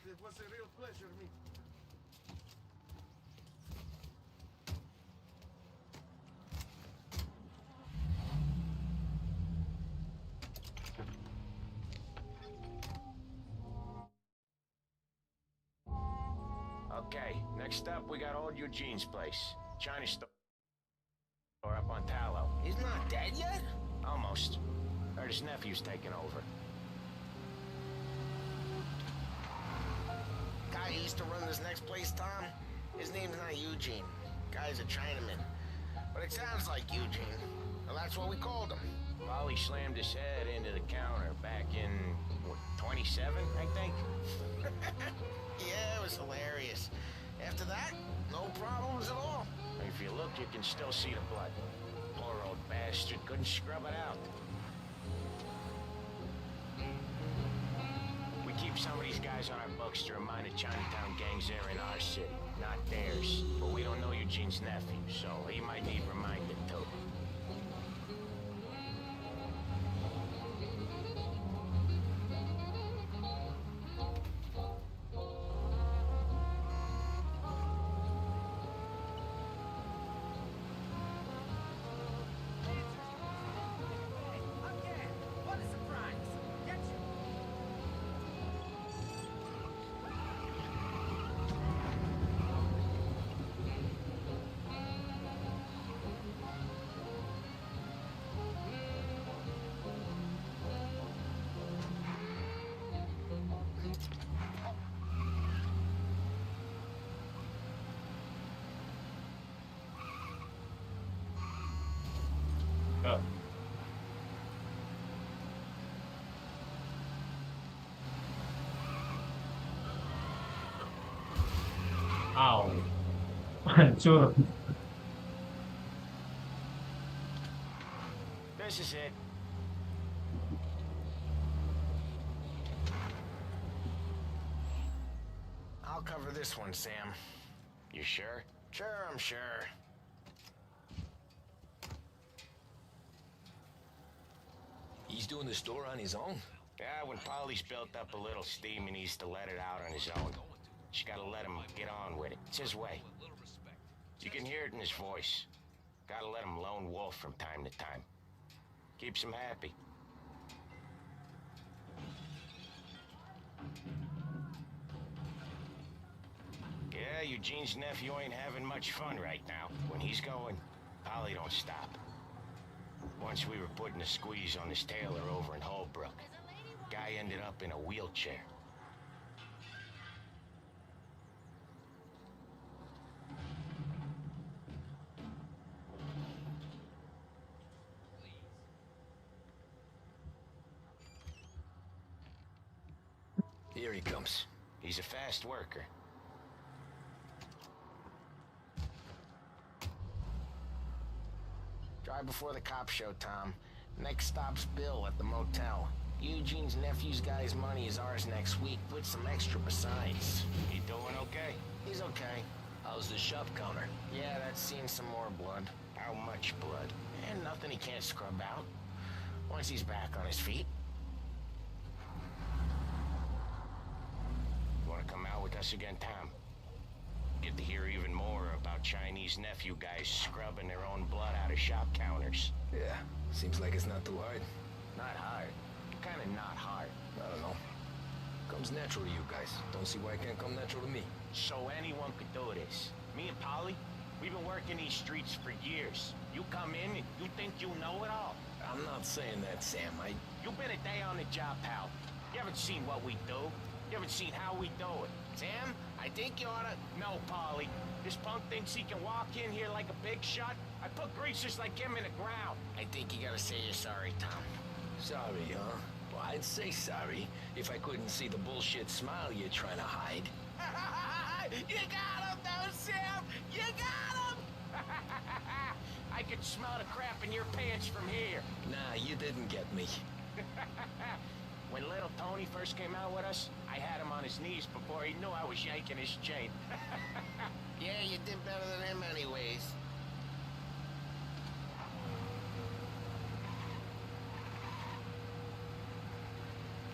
L: It was a real pleasure meeting you.
F: Okay, next up, we got old Eugene's place. China store up on Tallow.
G: He's not dead yet?
F: Almost. Heard his nephew's taking over.
G: Guy who used to run this next place, Tom, his name's not Eugene. Guy's a Chinaman. But it sounds like Eugene. Well, that's what we called him.
F: Polly slammed his head into the counter back in, what, 27, I think?
G: Yeah, it was hilarious. After that, no problems at all.
F: If you look, you can still see the blood. Poor old bastard couldn't scrub it out. We keep some of these guys on our books to remind the Chinatown gangs they're in our city, not theirs. But we don't know Eugene's nephew, so he might need reminding too.
A: Wow, hancur.
G: This is it. I'll cover this one, Sam.
B: You sure?
G: Sure, I'm sure.
C: He's doing the store on his own?
B: Yeah, when Polly's built up a little steam, he needs to let it out on his own. Just gotta let him get on with it. It's his way. You can hear it in his voice. Gotta let him lone wolf from time to time. Keeps him happy. Yeah, Eugene's nephew ain't having much fun right now. When he's going, Polly don't stop. Once we were putting a squeeze on this tailor over in Holbrook. Guy ended up in a wheelchair.
C: Here he comes.
B: He's a fast worker.
G: Drive before the cop show, Tom. Next stop's Bill at the motel. Eugene's nephew's got his money as ours next week, with some extra besides.
B: He doing okay?
G: He's okay.
C: How's the shop counter?
G: Yeah, that's seen some more blood.
B: How much blood?
G: And nothing he can't scrub out. Once he's back on his feet.
B: Wanna come out with us again, Tom? Get to hear even more about Chinese nephew guys scrubbing their own blood out of shop counters.
C: Yeah, seems like it's not too hard.
G: Not hard. Kinda not hard.
C: I don't know. Comes natural to you guys. Don't see why it can't come natural to me.
B: So anyone could do this. Me and Polly, we've been working these streets for years. You come in and you think you know it all.
C: I'm not saying that, Sam.
B: You've been a day on the job, pal. You haven't seen what we do. You haven't seen how we do it.
G: Sam, I think you oughta...
B: No, Polly. This punk thinks he can walk in here like a big shot. I put greasers like him in the ground.
G: I think you gotta say you're sorry, Tom.
C: Sorry, huh? Well, I'd say sorry if I couldn't see the bullshit smile you're trying to hide.
G: You got him, though, Sam! You got him!
B: I could smell the crap in your pants from here.
C: Nah, you didn't get me.
B: When little Tony first came out with us, I had him on his knees before he knew I was yanking his chain.
G: Yeah, you did better than him anyways.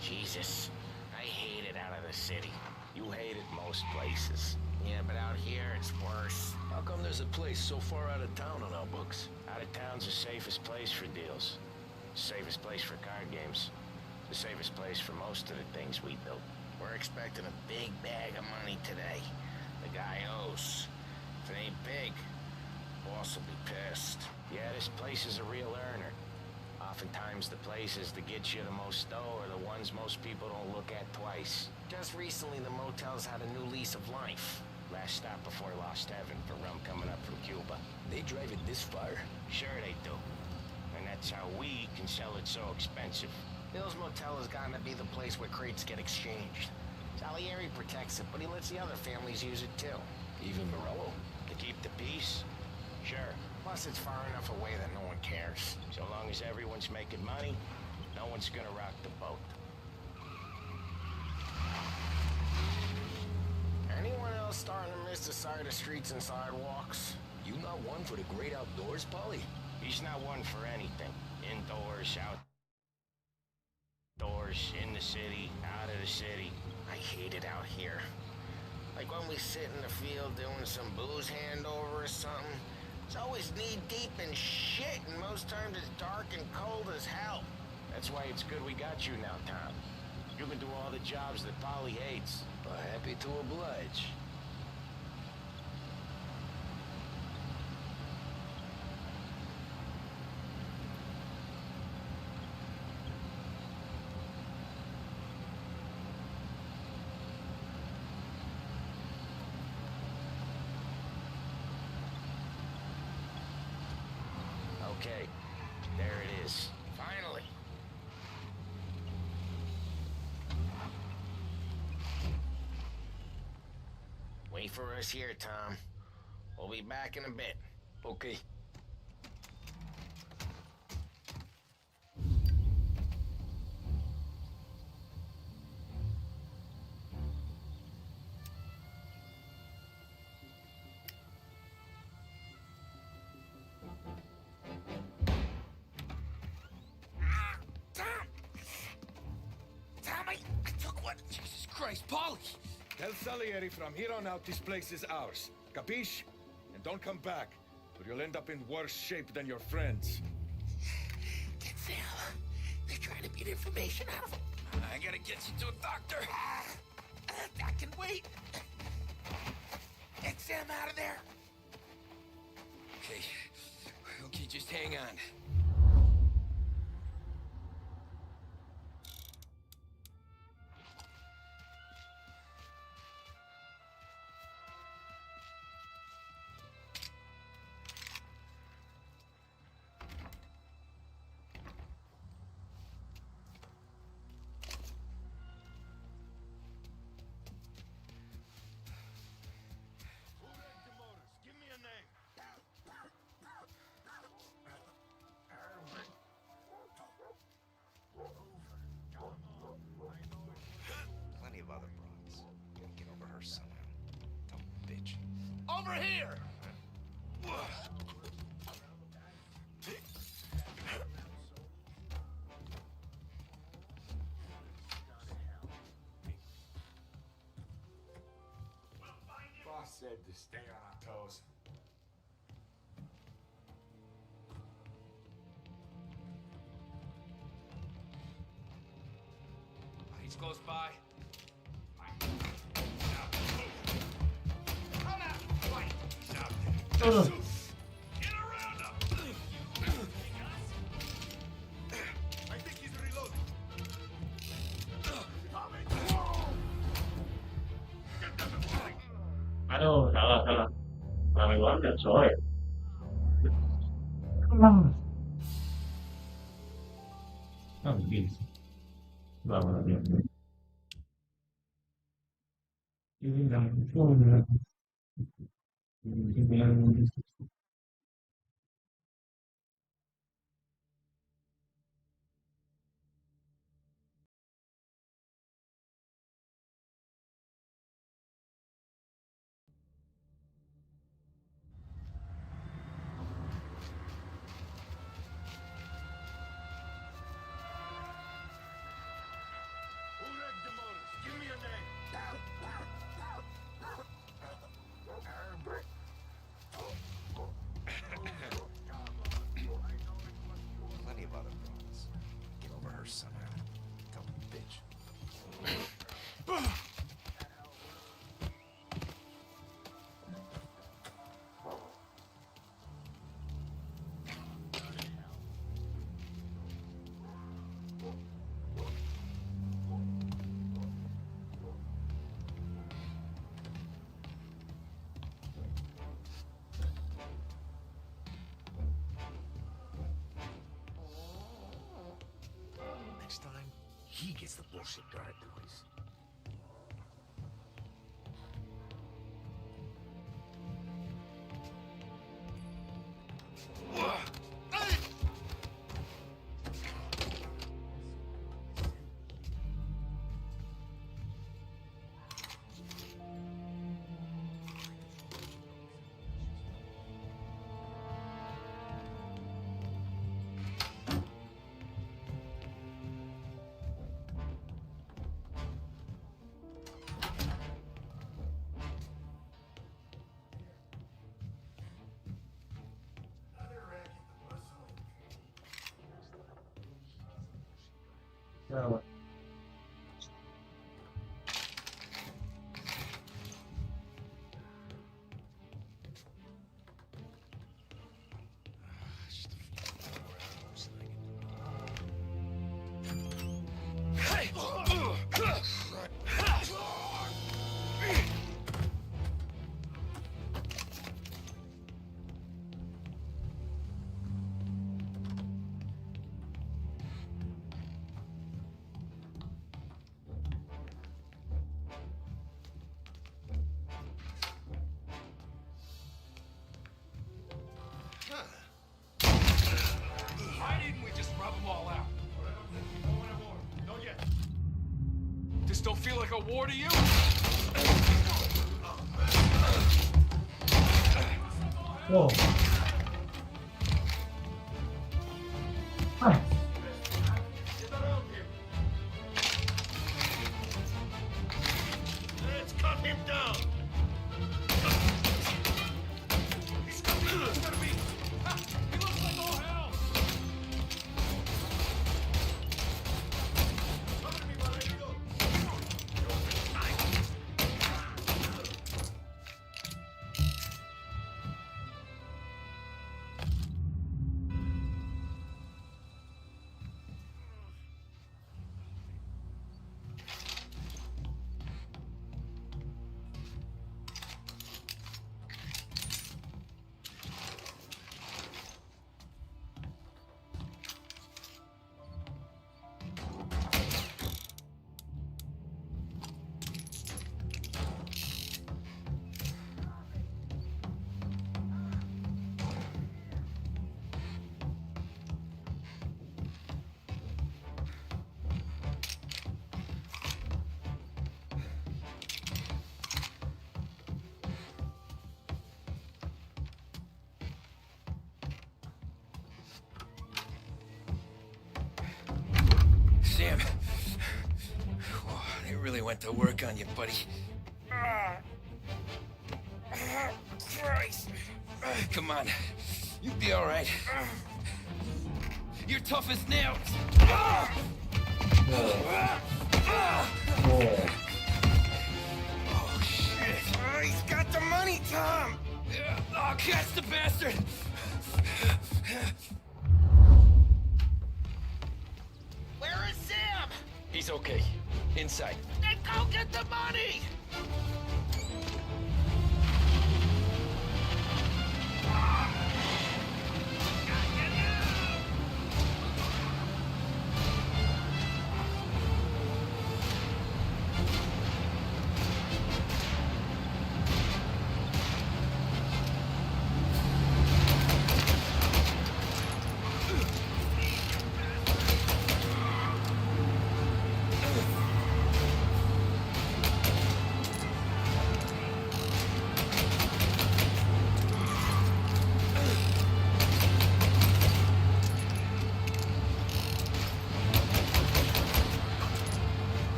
G: Jesus, I hate it out of the city.
B: You hate it most places.
G: Yeah, but out here it's worse.
C: How come there's a place so far out of town on our books?
B: Out of town's the safest place for deals. Safest place for card games. The safest place for most of the things we do.
G: We're expecting a big bag of money today. The guy owes. If it ain't big, boss will be pissed.
B: Yeah, this place is a real earner. Oftentimes the places that get you the most dough are the ones most people don't look at twice.
G: Just recently the motel's had a new lease of life.
B: Last stop before Lost Heaven for rum coming up from Cuba.
C: They drive it this far?
B: Sure they do. And that's how we can sell it so expensive.
G: Bill's Motel has gotten to be the place where crates get exchanged. Salieri protects it, but he lets the other families use it too.
C: Even Morello?
B: To keep the peace? Sure.
G: Plus it's far enough away that no one cares.
B: So long as everyone's making money, no one's gonna rock the boat.
G: Anyone else starting to miss the sight of streets and sidewalks?
C: You not one for the great outdoors, Polly?
B: He's not one for anything. Indoors, outdoors, in the city, out of the city.
G: I hate it out here. Like when we sit in the field doing some booze handover or something. It's always knee-deep in shit, and most times it's dark and cold as hell.
B: That's why it's good we got you now, Tom. You can do all the jobs that Polly hates.
C: Happy to oblige.
B: Okay, there it is.
G: Finally. Wait for for us here, Tom. We'll be back in a bit.
C: Okay.
E: Tommy, I took one.
L: Jesus Christ, Polly! Tell Salieri from here on out this place is ours. Capiche? And don't come back, or you'll end up in worse shape than your friends.
E: Get Sam. They're trying to get information out of him.
C: I gotta get you to a doctor.
E: I can wait. Get Sam out of there.
C: Okay. Okay, just hang on.
L: Give me a name.
B: Plenty of other broads. Gotta get over her somehow. Dumb bitch.
E: Over here!
N: Boss said to stay on our toes.
C: He's close by.
L: Get around him! I think he's reloading.
A: Aduh, salah. Rame banget, coy. Oh, bisa. Lama lagi. Ini langsung. Ini
L: Who rigged the motors? Give me a name.
B: Plenty of other broads. Get over her somehow. Dumb bitch.
E: Next time, he gets the bullshit guard noise.
A: Salah.
L: feel like a war to you?
A: Whoa. Hi.
E: Let's cut him down. He's coming. It's gonna be. Ha! He looks like all hell. Come to me, Valerio.
C: Sam. Oh, they really went to work on you, buddy. Christ. Come on. You'll be all right. You're tough as nails.
A: Whoa.
C: Oh, shit. He's got the money, Tom. Oh, catch the bastard.
G: Where is Sam?
C: He's okay. Inside.
G: Then go get the money!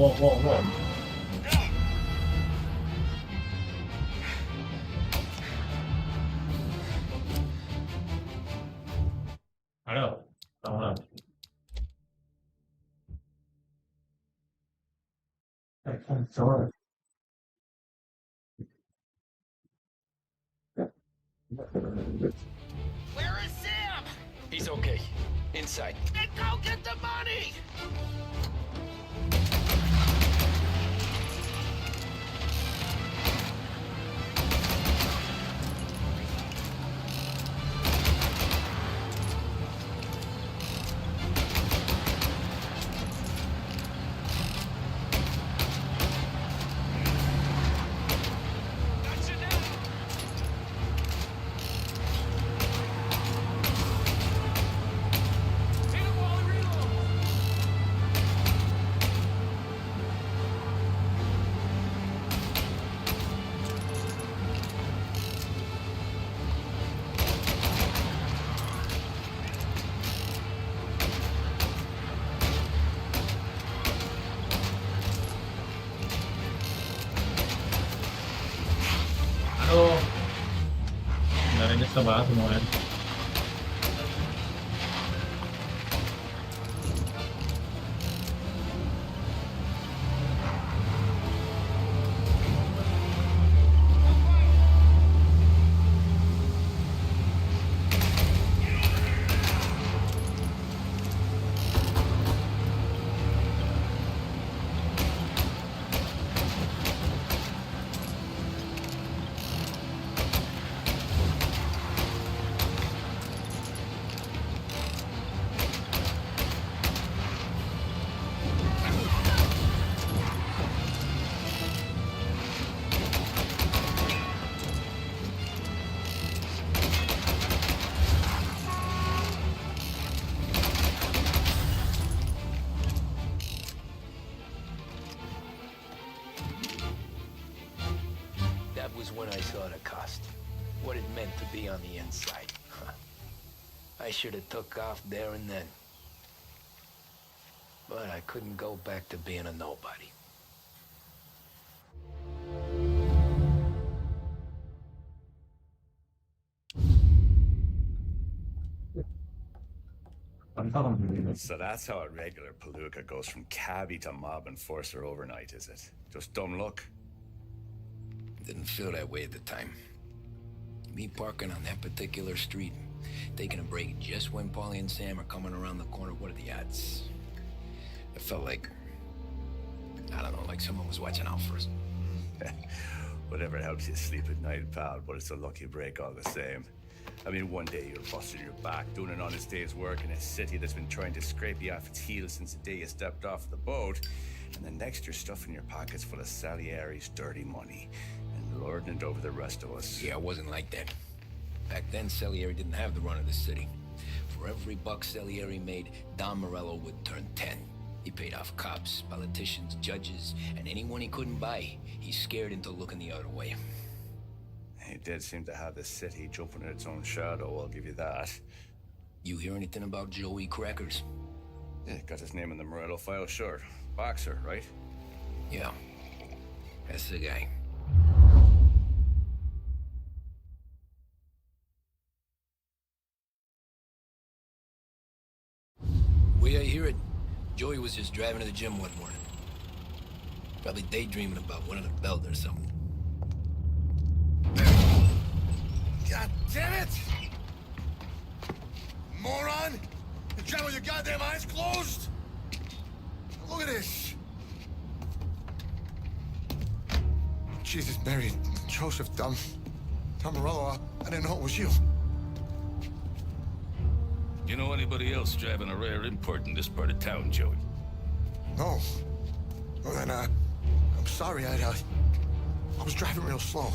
A: Whoa. I know. I don't know. I'm sorry.
G: Where is Sam?
C: He's okay. Inside.
G: Then go get the money!
E: Here
A: Esta base não é.
C: That was when I saw the cost. What it meant to be on the inside. Huh. I should have took off there and then. But I couldn't go back to being a nobody.
B: So that's how a regular palooka goes from cabbie to mob enforcer overnight, is it? Just dumb luck?
C: Didn't feel that way at the time. Me parking on that particular street, taking a break just when Paulie and Sam are coming around the corner, what are the odds? It felt like, I don't know, like someone was watching out for us.
B: Whatever helps you sleep at night, pal, but it's a lucky break all the same. I mean, one day you're busting your back, doing an honest day's work in a city that's been trying to scrape you off its heels since the day you stepped off the boat, and the next you're stuffing your pockets full of Salieri's dirty money and lording it over the rest of us.
C: Yeah, it wasn't like that. Back then, Salieri didn't have the run of the city. For every buck Salieri made, Don Morello would turn 10. He paid off cops, politicians, judges, and anyone he couldn't buy, he scared into looking the other way.
B: He did seem to have the city jumping in its own shadow, I'll give you that.
C: You hear anything about Joey Crackers?
B: Yeah, got his name in the Morello file, sure. Boxer, right?
C: Yeah, that's the guy. Way I hear it, Joey was just driving to the gym one morning. Probably daydreaming about winning a belt or something.
J: God damn it! Moron! You driving with your goddamn eyes closed? Look at this! Jesus, Mary, Joseph, Tom Morello, I didn't know it was you.
L: You know anybody else driving a rare import in this part of town, Joey?
J: No. Well, then, I'm sorry, I was driving real slow.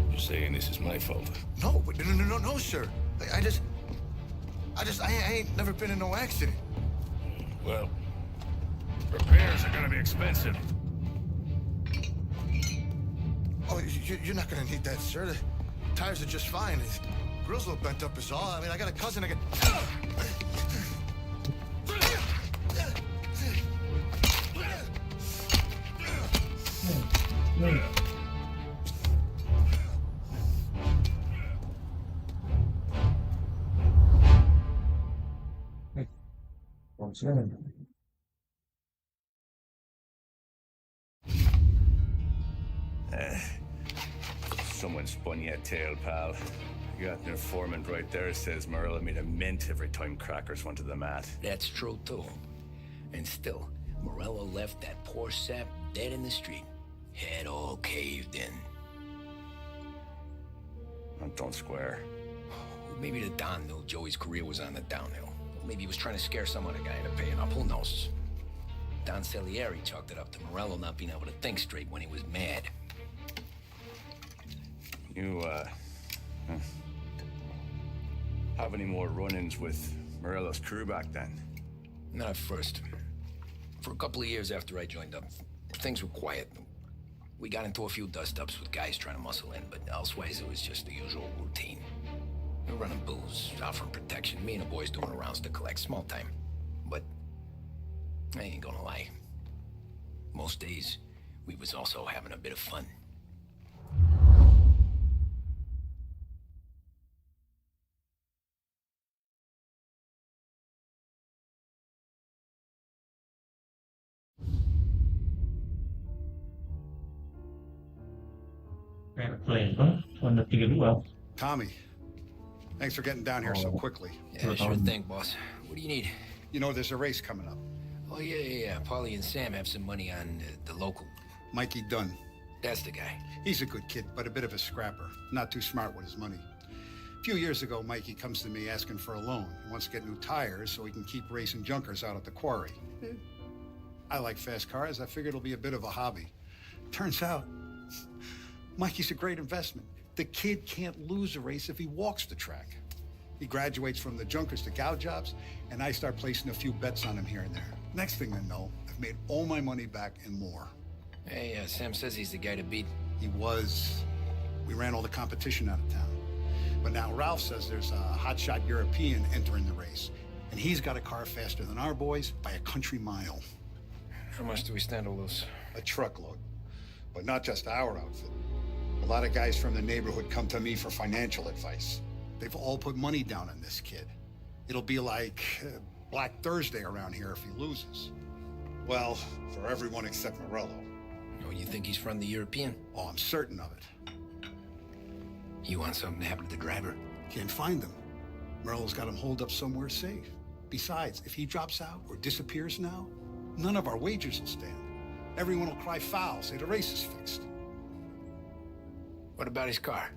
L: You're saying this is my fault?
J: No, no, sir. I ain't never been in no accident.
L: Well, repairs are gonna be expensive.
J: Oh, you're not gonna need that, sir. The tires are just fine. The grill's a little bent up is all. I mean, I got a cousin I can...
B: Someone spun you a tale, pal. You got an informant right there says Morello made a mint every time Crackers went to the mat.
C: That's true, too. And still, Morello left that poor sap dead in the street. Head all caved in.
B: Don't square.
C: Maybe the Don knew Joey's career was on the downhill. Maybe he was trying to scare some other guy into paying up. Who knows? Don Salieri chalked it up to Morello not being able to think straight when he was mad.
B: You, have any more run-ins with Morello's crew back then?
C: Not at first. For a couple of years after I joined up, things were quiet. We got into a few dust-ups with guys trying to muscle in, but elsewise it was just the usual routine. We were running booze, offering protection, me and the boys doing rounds to collect, small time. But I ain't gonna lie. Most days, we was also having a bit of fun.
A: Play, tahun 32.
J: Tommy, thanks for getting down here so quickly.
C: Yeah, sure thing, boss. What do you need?
J: You know, there's a race coming up.
C: Oh, yeah. Paulie and Sam have some money on the local.
J: Mikey Dunn.
C: That's the guy.
J: He's a good kid, but a bit of a scrapper. Not too smart with his money. A few years ago, Mikey comes to me asking for a loan. He wants to get new tires so he can keep racing junkers out at the quarry. I like fast cars. I figured it'll be a bit of a hobby. Turns out, Mikey's a great investment. The kid can't lose a race if he walks the track. He graduates from the junkers to gal jobs, and I start placing a few bets on him here and there. Next thing I know, I've made all my money back and more.
C: Hey, Sam says he's the guy to beat.
J: He was. We ran all the competition out of town. But now Ralph says there's a hotshot European entering the race, and he's got a car faster than our boys by a country mile.
C: How much do we stand to lose?
J: A truckload. But not just our outfit. A lot of guys from the neighborhood come to me for financial advice. They've all put money down on this kid. It'll be like Black Thursday around here if he loses. Well, for everyone except Morello.
C: Oh, you think he's from the European?
J: Oh, I'm certain of it.
C: You want something to happen to the driver?
J: Can't find him. Morello's got him holed up somewhere safe. Besides, if he drops out or disappears now, none of our wagers will stand. Everyone will cry foul, say the race is fixed.
C: What about his car?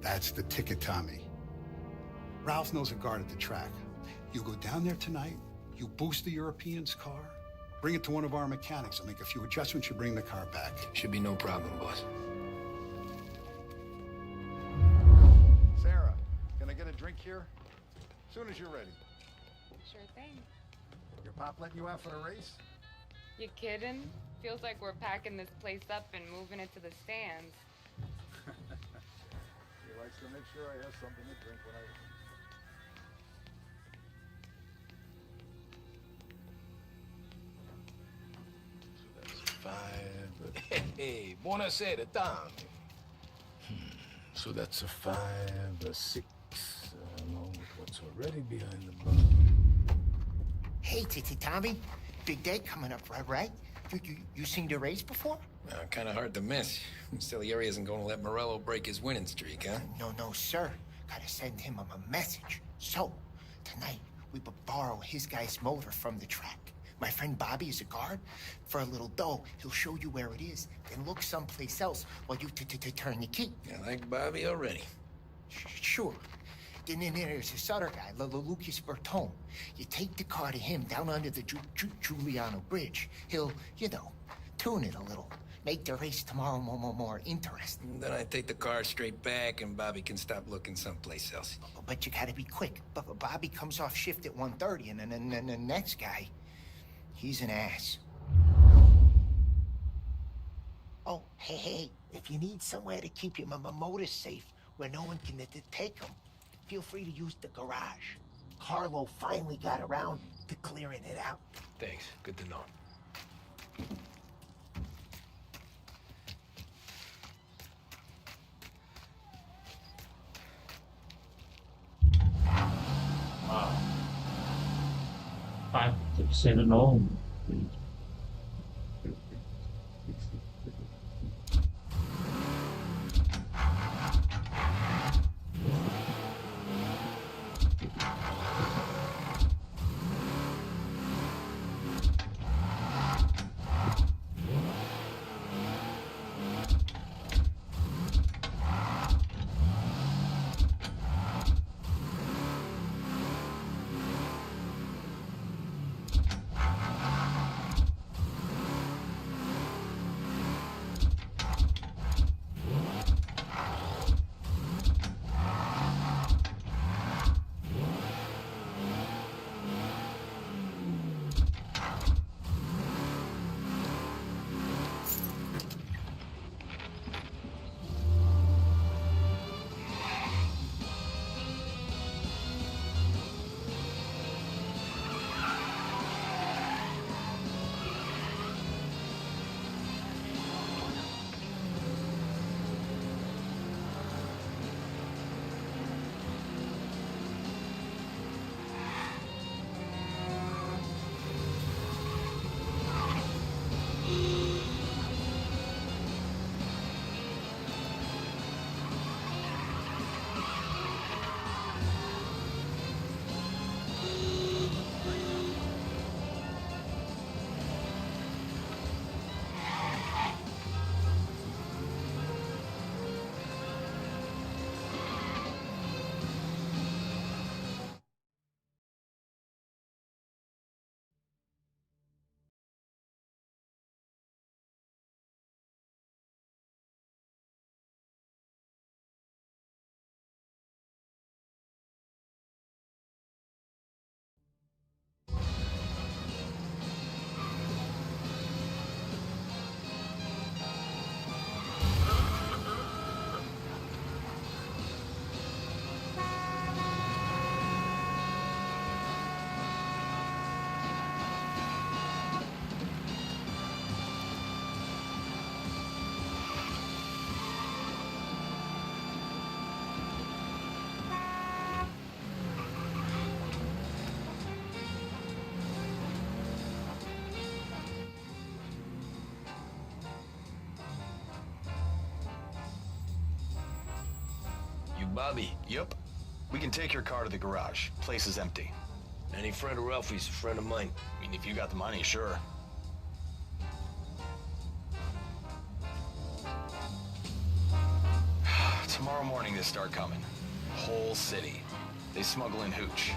J: That's the ticket, Tommy. Ralph knows a guard at the track. You go down there tonight, you boost the European's car, bring it to one of our mechanics. I'll make a few adjustments, you bring the car back.
C: Should be no problem, boss.
J: Sarah, can I get a drink here? As soon as you're ready.
Q: Sure thing.
J: Your pop letting you out for the race?
Q: You kidding? Feels like we're packing this place up and moving it to the stands.
J: He likes to make sure I have something to drink when I...
L: Hey, buonasera, Tommy. So that's a 5, a 6, along with what's already behind the bar.
G: Hey, Tommy. Big day coming up, right? You seen the race before?
C: Kind of hard to miss. Salieri isn't going to let Morello break his winning streak, huh?
G: No, sir. Gotta send him a message. So, tonight, we borrow his guy's motor from the track. My friend Bobby is a guard. For a little dough, he'll show you where it is, then look someplace else while you turn the key.
C: I like Bobby already.
G: Sure. Then there's this other guy, Lucas Bertone. You take the car to him down under the Giuliano Bridge. He'll, tune it a little. Make the race tomorrow more interesting.
C: Then I take the car straight back and Bobby can stop looking someplace else.
G: But you gotta be quick. But Bobby comes off shift at 1:30, and then the next guy, he's an ass. Oh, hey, if you need somewhere to keep your motor safe where no one can take them, feel free to use the garage. Carlo finally got around to clearing it out.
C: Thanks. Good to know.
A: Wow. 5% and all.
C: Bobby.
R: Yup. We can take your car to the garage. Place is empty.
C: Any friend of Ralphie's, a friend of mine.
R: I mean, if you got the money, sure. Tomorrow morning they start coming. Whole city. They smuggle in hooch.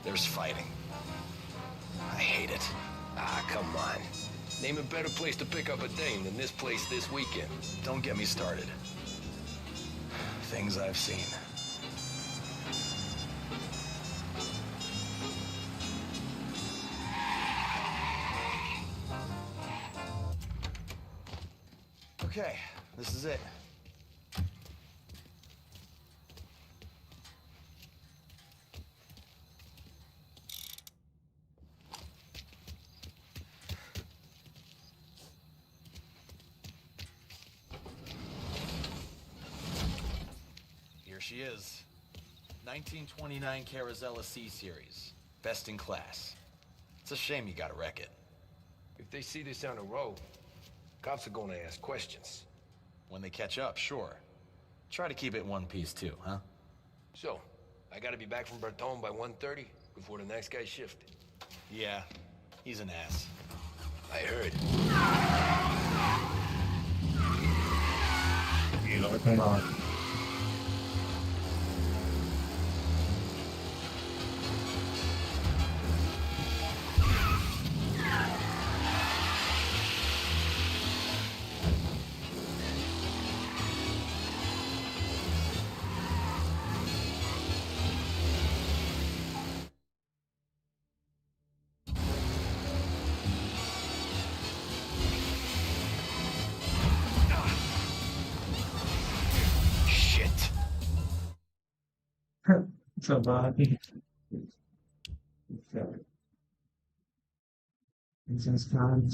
R: There's fighting. I hate it.
C: Ah, come on. Name a better place to pick up a dame than this place this weekend.
R: Don't get me started. Things I've seen. Okay, this is it. Here she is. 1929 Carazella C Series. Best in class. It's a shame you gotta wreck it.
C: If they see this on the road, cops are gonna ask questions.
R: When they catch up, sure. Try to keep it one piece too, huh?
C: So, I gotta be back from Bertone by 1:30 before the next guy's shift.
R: Yeah, he's an ass.
C: I heard.
A: Gila, ba't may mga...
R: Shit.
A: Sa body. This is kind of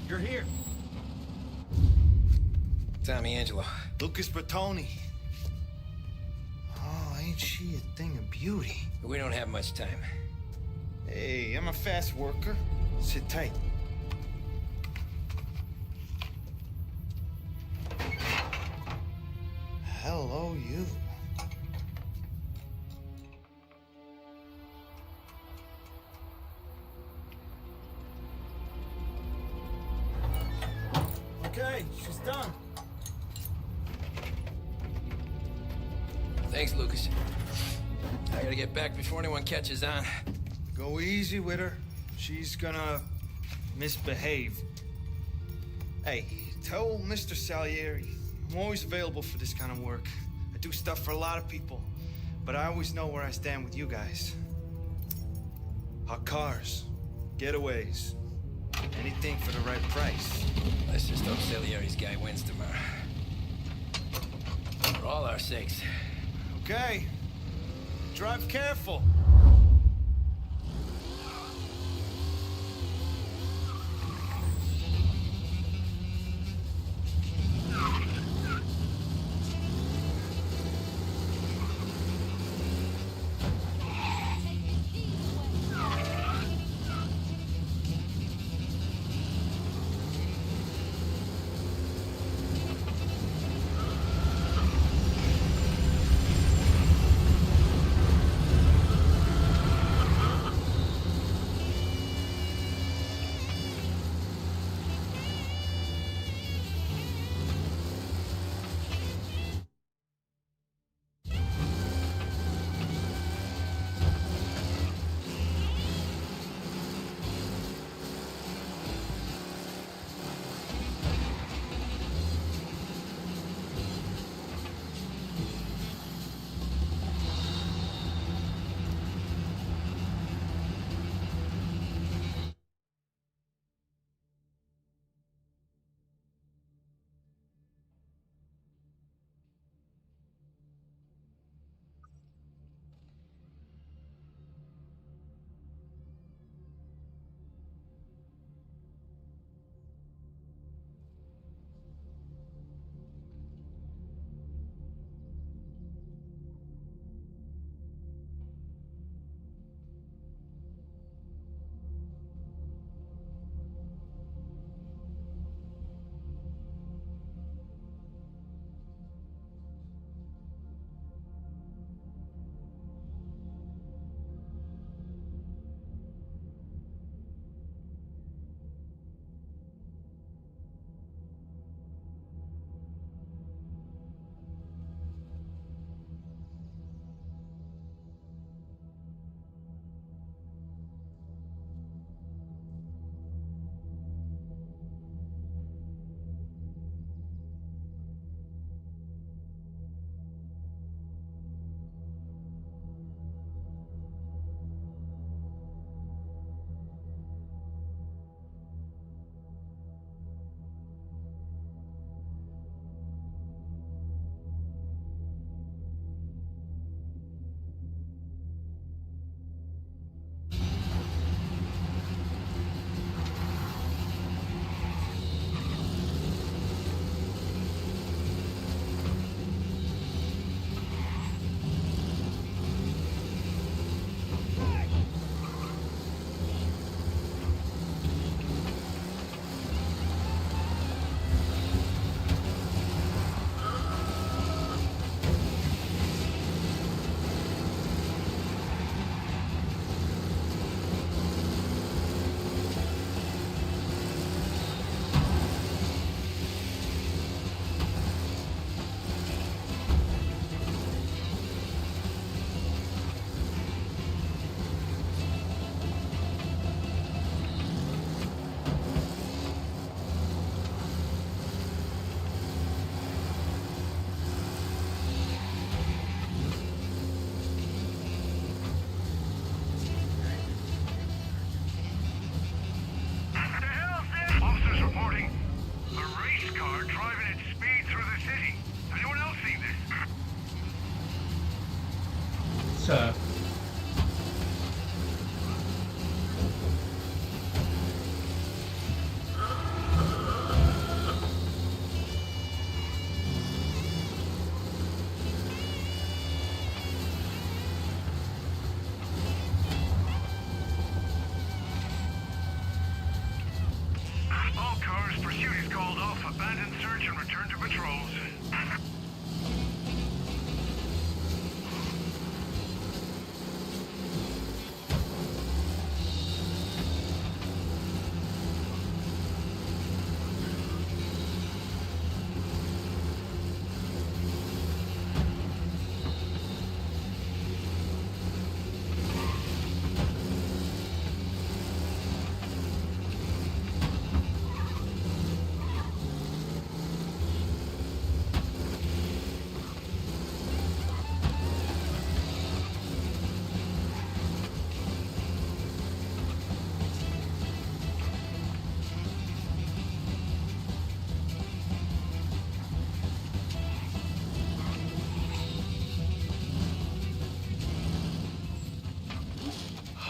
E: You're here.
C: Tommy Angelo.
F: Lucas Bertoni. Oh, ain't she a thing of beauty?
C: We don't have much time.
F: Hey, I'm a fast worker. Sit tight. Hello, you.
S: Okay, she's done.
C: Thanks, Lucas. I gotta get back before anyone catches on.
F: Go easy with her. She's gonna misbehave. Hey, tell Mr. Salieri I'm always available for this kind of work. I do stuff for a lot of people, but I always know where I stand with you guys. Hot cars, getaways, anything for the right price.
C: Let's just hope Salieri's guy wins tomorrow. For all our sakes.
F: Okay. Drive careful.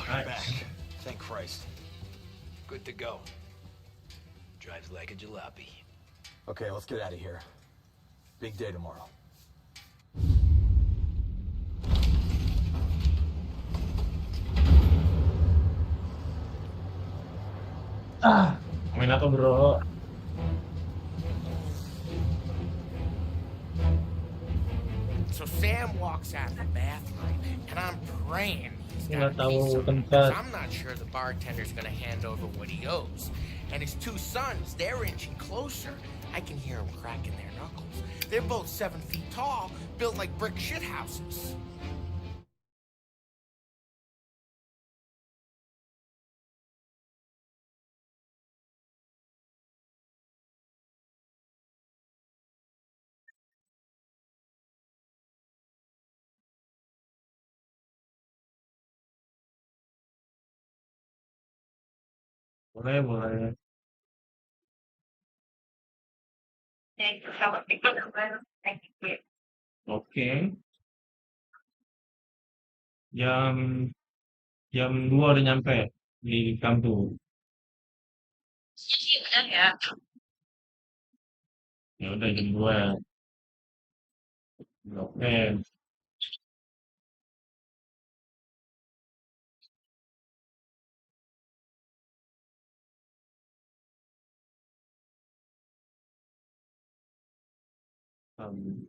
R: I'm back. Thank Christ.
C: Good to go. Drives like a jalopy.
R: Okay, let's get out of here. Big day tomorrow.
A: Main apa bro?
F: So Sam walks out of the bathroom, and I'm praying he's got
A: Nggak
F: a
A: tahu
F: piece of him,
A: tempat.
F: because I'm not sure the bartender's gonna hand over what he owes. And his two sons, they're inching closer. I can hear them cracking their knuckles. They're both 7 feet tall, built like brick shithouses.
A: Boleh, boleh. Oke. Jam jam 2 udah nyampe di kampung. Ya udah jam 2. Oke. Um,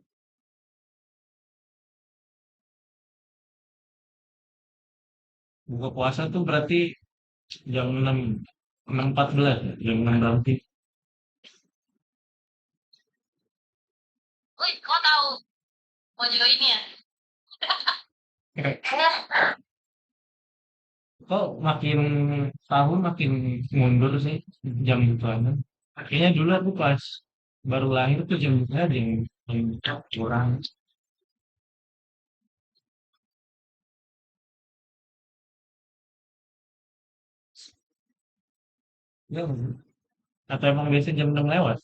A: buka puasa tuh berarti jam 6.14 ya? Jam 6 berarti.
T: Wih, kau tahu? Mau juga ini ya?
A: Kok makin tahun makin mundur sih jam itu? Akhirnya dulu aku pas baru lahir tuh jam itu ada yang kurang. Ya, atau emang biasanya jam 6 lewat?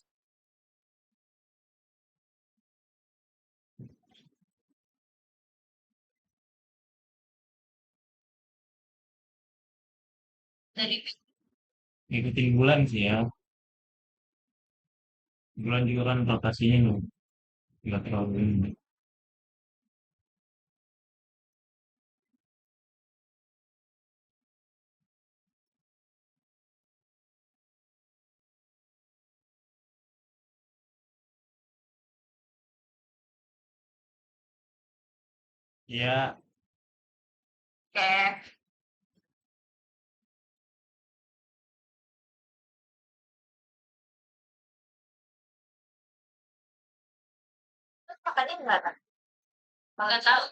T: Dari
A: Ngikutin bulan sih ya. Bulan juga kan rotasinya nggak terlalu ini. Ya,
T: kayak terus makannya gimana? Nggak tahu.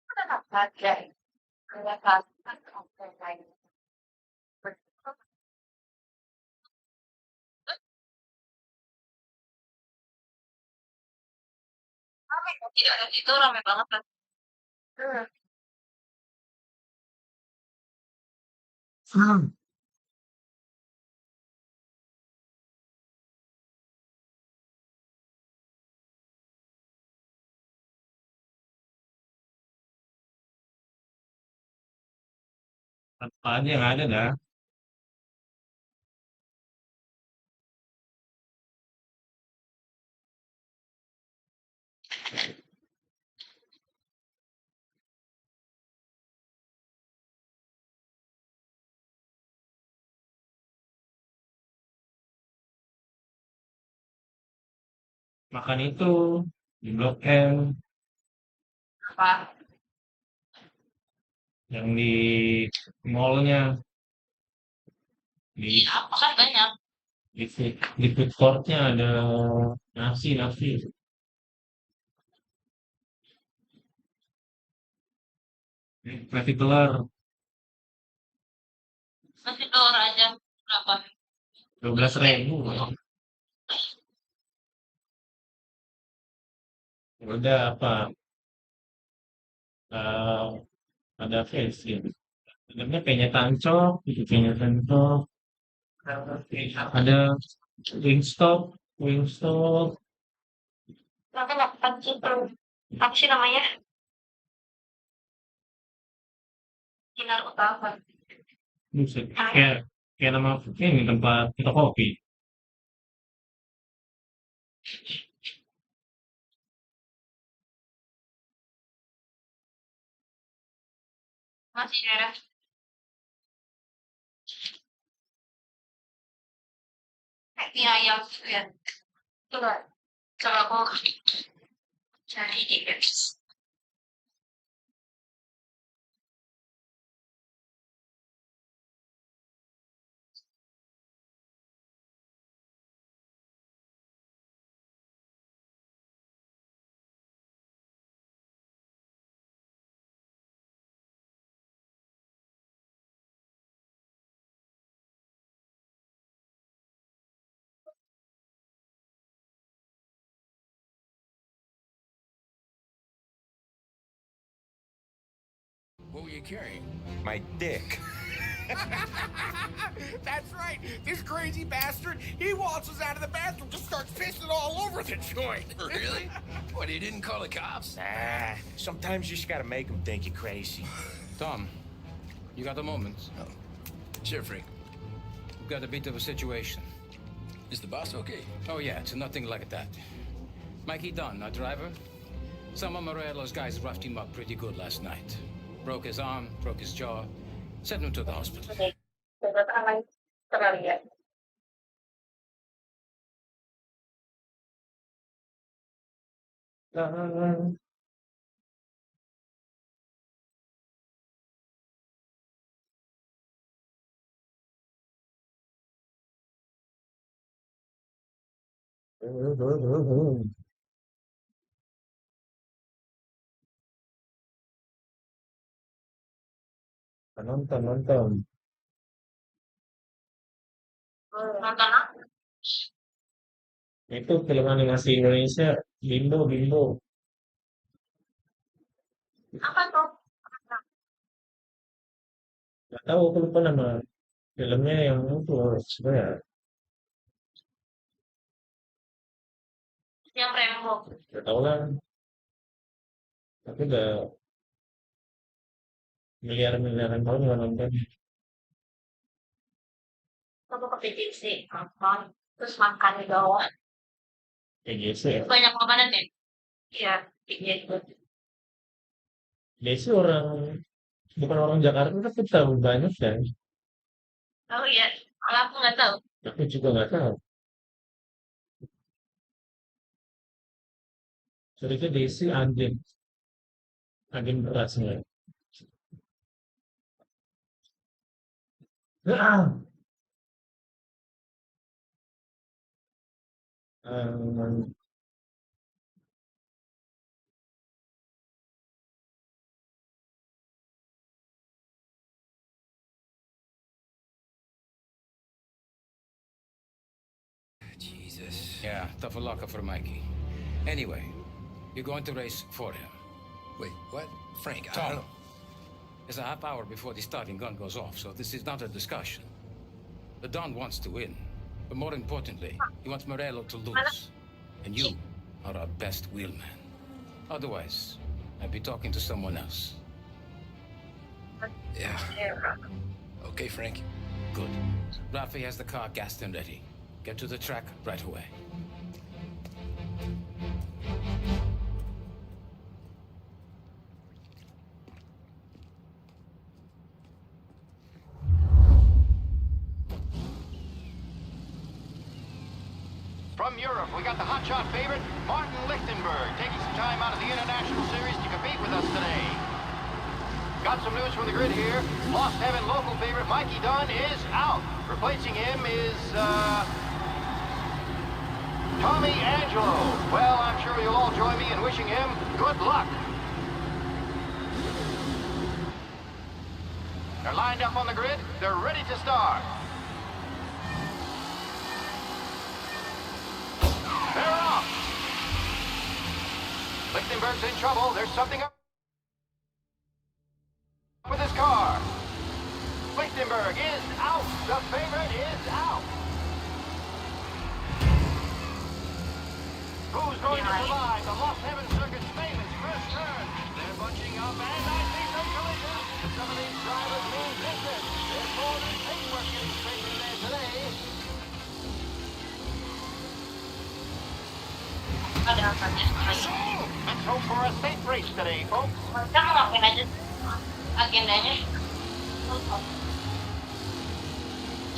T: Udah dapat deh. Nggak tahu. Oke, kayak gitu. Rame kok. Iya, itu rame banget kan. Hmm.
A: apa aja yang ada dah. Makan itu di Blok M,
T: Apa?
A: yang di mallnya,
T: Iya,
A: di
T: apa kan banyak.
A: di food courtnya ada nasi nasi. Nasi telur
T: Nasi telur aja. Berapa?
A: 12.000. Udah apa? eh, ada face gitu. Namanya penye tancok, itu penye tancok. Ada Wingstop, Wingstop.
T: Nanti makan situ. Apa sih namanya? Sinar utama.
A: Buset, kayak nama ini tempat kita kopi.
T: Masih daerah. Kayak ayam ya. Coba. Coba aku cari di website.
C: What were you carrying?
R: My dick.
E: That's right. This crazy bastard, he waltzes out of the bathroom, just starts pissing all over the joint.
C: Really? What, you didn't call the cops?
R: Ah, sometimes you just gotta make them think you're crazy.
K: Tom, you got a moment?
C: Oh. Sure, Frank.
K: We've got a bit of a situation.
C: Is the boss okay?
K: Oh yeah, it's nothing like that. Mikey Dunn, our driver. Some of Morello's guys roughed him up pretty good last night. Broke his arm, broke his jaw, sent him to the hospital.
T: Oke. Coba aman. Coba lihat.
A: Nonton, nonton.
T: Nonton apa?
A: Itu film animasi Indonesia, Bimbo, Bimbo.
T: Apa tuh?
A: Gak tahu, aku lupa nama filmnya yang itu sebenarnya.
T: Yang Rembo.
A: Gak tahu lah, tapi udah miliaran tahun nggak nonton.
T: Aku kepikiran sih nonton. Terus makan di bawah.
A: Kayak gitu ya.
T: Banyak makanan ya? Iya, gitu.
A: Desi orang, bukan orang Jakarta, tapi tahu banyak kan.
T: Oh iya, kalau aku nggak tahu.
A: Aku juga nggak tahu. Curiga Desi agen berasnya. Ah, um,
C: Jesus.
K: Yeah, tough luck for Mikey. Anyway, you're going to race for him.
C: Wait, what? Frank, I
K: Tom,
C: don't know.
K: it's a half hour before the starting gun goes off, so this is not a discussion. The Don wants to win, but more importantly, he wants Morello to lose. And you are our best wheelman. Otherwise, I'd be talking to someone else.
C: Yeah. Okay, Frank.
K: Good. Rafi has the car gassed and ready. Get to the track right away.
U: From Europe, we got the hotshot favorite, Martin Lichtenberg, taking some time out of the International Series to compete with us today. Got some news from the grid here. Lost Heaven local favorite Mikey Dunn is out. Replacing him is, Tommy Angelo. Well, I'm sure you'll all join me in wishing him good luck. They're lined up on the grid. They're ready to start. They're off. Lichtenberg's in trouble. There's something up with his car. Lichtenberg is out. The favorite is out. Who's going to survive the Lost Heaven Circuit's famous first turn? They're bunching up, and I see some collisions. Some of these drivers Let's hope for a safe race today, folks.
T: Mereka ngelakuin aja agendanya.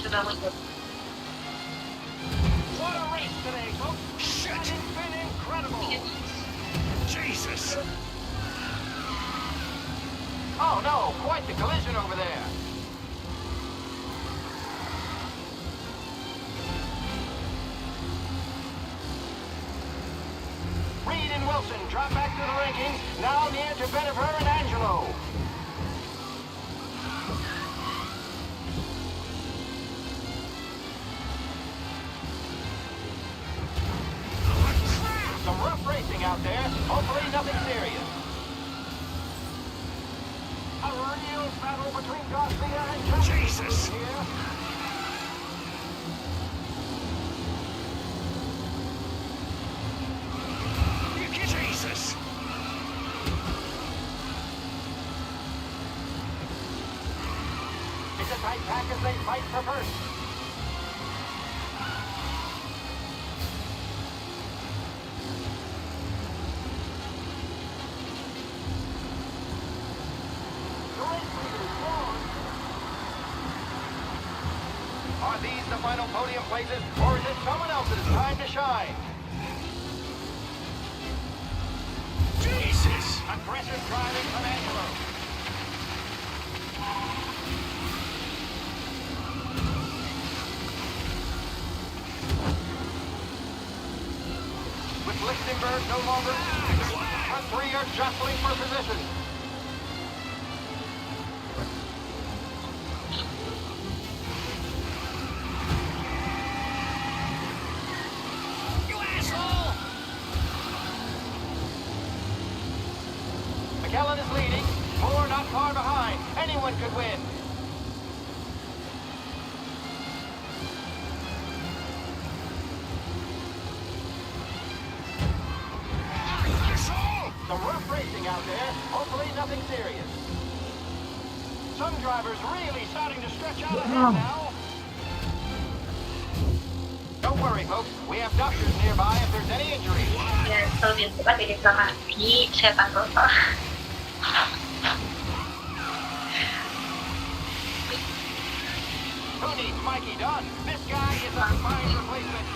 T: Sudah muncul.
U: What a race today, folks. Shit. That has been incredible.
E: Jesus!
U: Oh no, quite the collision over there. Reed and Wilson drop back to the rankings, now near to Benifer and Angelo. Some rough racing out there, hopefully nothing serious. A real battle between Garcia and
E: Jesus!
U: here.
E: Jesus!
U: It's a tight pack as they fight for first. Are these the final podium places, or is it someone else's time to shine?
E: Jesus!
U: Aggressive driving from Angelo. With Lichtenberg no longer, the front three are jostling for position.
E: You asshole!
U: McKellen is leading. Moore not far behind. Anyone could win. Some rough racing out there. Hopefully nothing serious. Some drivers really starting to stretch out ahead now. Don't worry, folks. We have doctors nearby if there's any injuries.
T: Ya, kalau dia suka jadi kaki, setan total.
U: Who needs Mikey Dunn? This guy is a fine replacement.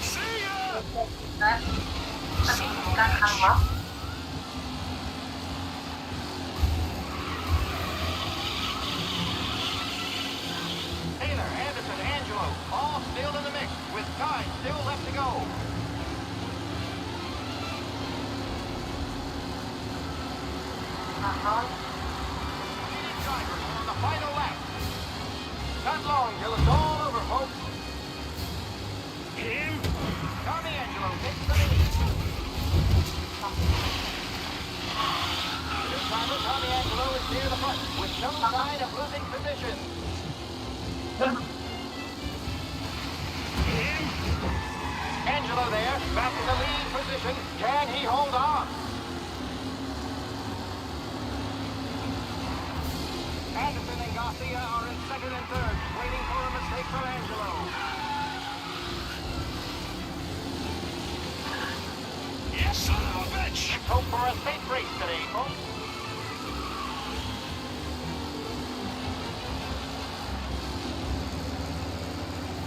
E: See ya!
T: Kan Allah.
U: Taylor, Anderson, Angelo, all still in the mix, with time still left to go. Leading drivers are on the final lap. Not long till it's all over, folks.
E: Him?
U: Tommy Angelo takes the lead. This driver, Tommy Angelo, is near the front, with no sign of losing position. Angelo there, back in the lead position. Can he hold on? Anderson and Garcia are in second and third, waiting for a mistake from Angelo.
E: Yes, son of a bitch!
U: Let's hope for a safe race today, folks.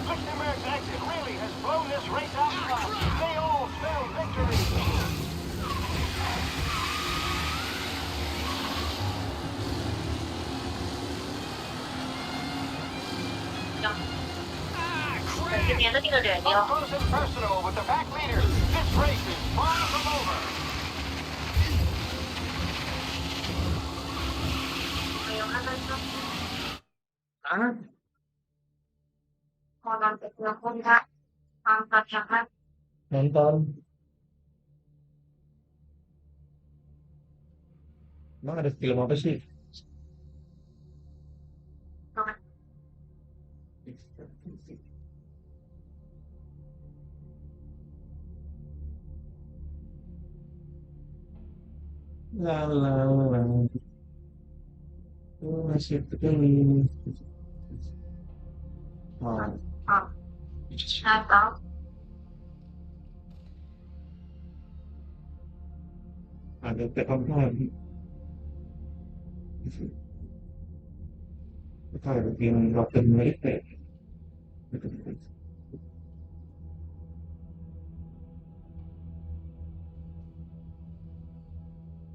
U: Lichtenberg's exit really has blown this race out of sight. They all spell victory.
T: Ternyata tinggal Daniel.
U: Up close and personal with the pack leaders. This race is far from over.
T: Ayo kan itu. Mau nonton film nggak? Angkat cakap.
A: Nonton. Emang ada film apa sih? La la la. Masih begini. Oh.
T: Atau
A: Ada tekan kita bikin waktu menit ya.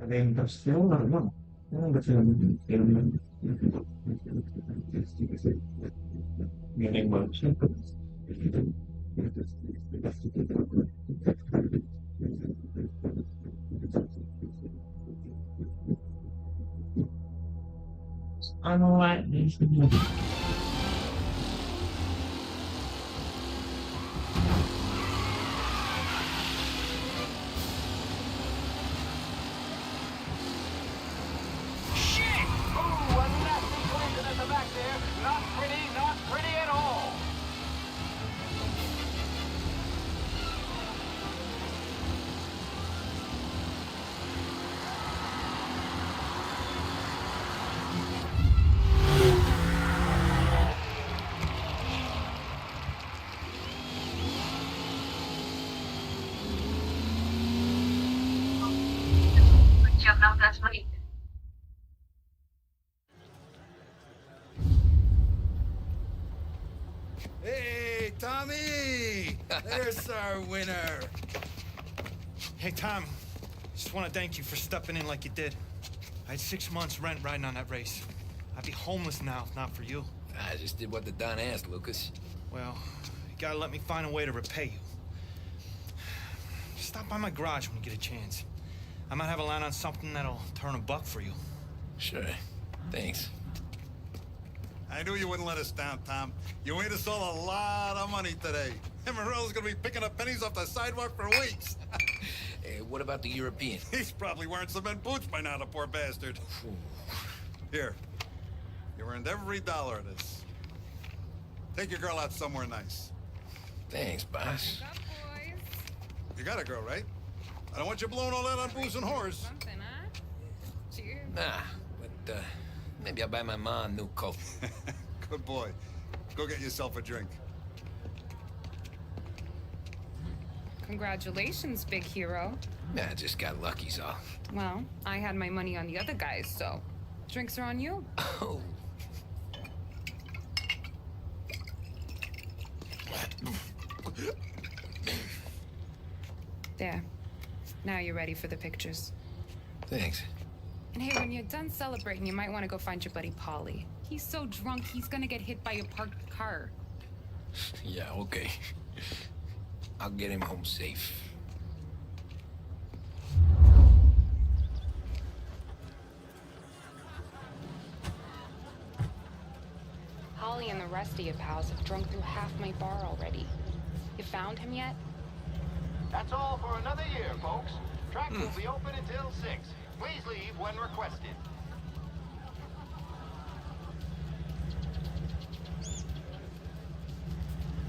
A: Ada yang tersiulah bang. Nggak sih film yang bagus itu. Anu di sini.
E: Shit! Ooh, a nasty collision at the back there. Not pretty at all.
T: Jam 16 menit.
J: Hey, Tommy! There's our winner.
D: Hey, Tom. Just want to thank you for stepping in like you did. I had 6 months rent riding on that race. I'd be homeless now if not for you.
C: I just did what the Don asked, Lucas.
D: Well, you gotta let me find a way to repay you. Stop by my garage when you get a chance. I might have a line on something that'll turn $1 for you.
C: Sure. Thanks.
J: I knew you wouldn't let us down, Tom. You made us all a lot of money today. And Morello's gonna be picking up pennies off the sidewalk for weeks.
C: Hey, what about the European?
J: He's probably wearing cement boots by now, the poor bastard. Here. You earned every dollar of this. Take your girl out somewhere nice.
C: Thanks, boss.
J: You got a girl, right? I don't want you blowing all that on booze and whores.
Q: Something, huh? Cheers.
C: Nah, but maybe I'll buy my mom a new coat.
J: Good boy. Go get yourself a drink.
Q: Congratulations, big hero.
C: Nah, I just got lucky, so.
Q: Well, I had my money on the other guys, so drinks are on you.
C: Oh.
Q: There. Now you're ready for the pictures.
C: Thanks.
Q: And hey, when you're done celebrating, you might want to go find your buddy Polly. He's so drunk, he's gonna get hit by a parked car.
C: Yeah, okay. I'll get him home safe.
Q: Holly and the rest of your pals have drunk through half my bar already. You found him yet?
U: That's all for another year, folks. Track will be open until 6. Please leave when requested.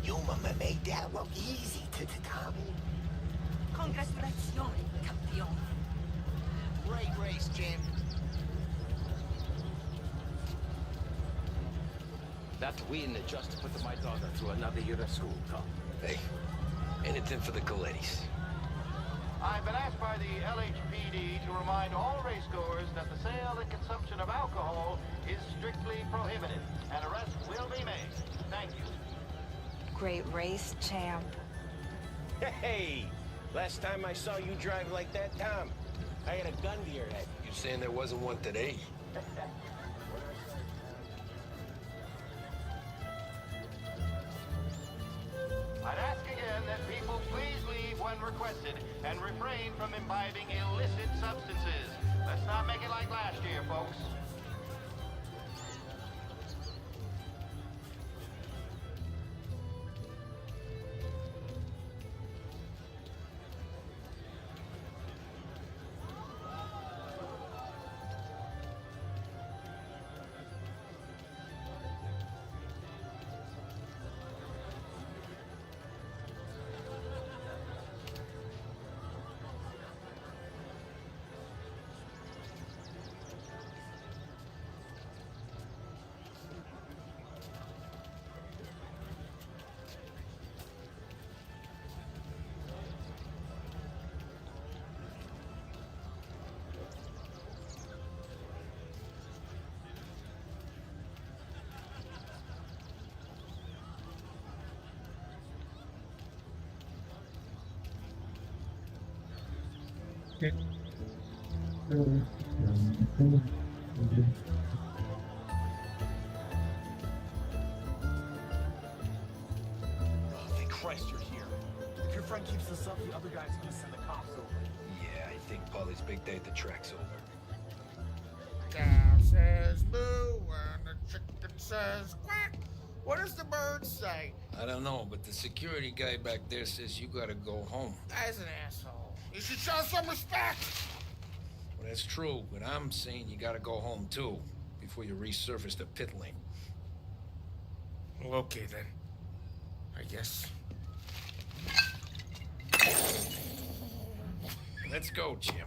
G: Your mama made that look easy to Tommy.
P: Congratulazioni, campione.
F: Great race, champ.
M: That win just put my daughter through another year of school, Tom.
C: Hey, anything for the Colettis.
U: I've been asked by the LHPD to remind all racegoers that the sale and consumption of alcohol is strictly prohibited. An arrest will be made. Thank you.
V: Great race, champ.
F: Hey! Last time I saw you drive like that, Tom, I had a gun to your head.
C: You saying there wasn't one today?
U: I'd ask again that people please leave when requested and refrain from imbibing illicit substances. Let's not make it like last year, folks.
N: Oh, thank Christ you're here. If your friend keeps this up, the other guy's gonna send the cops over.
C: Yeah, I think Polly's big day at the track's over.
E: Cow says moo and the chicken says quack. What does the bird say?
C: I don't know, but the security guy back there says you gotta go home.
E: Guy's an asshole. You should show some respect.
C: Well, that's true, but I'm saying you gotta go home too, before you resurface the pit lane.
E: Well, okay then. I guess.
C: Let's go, Jim.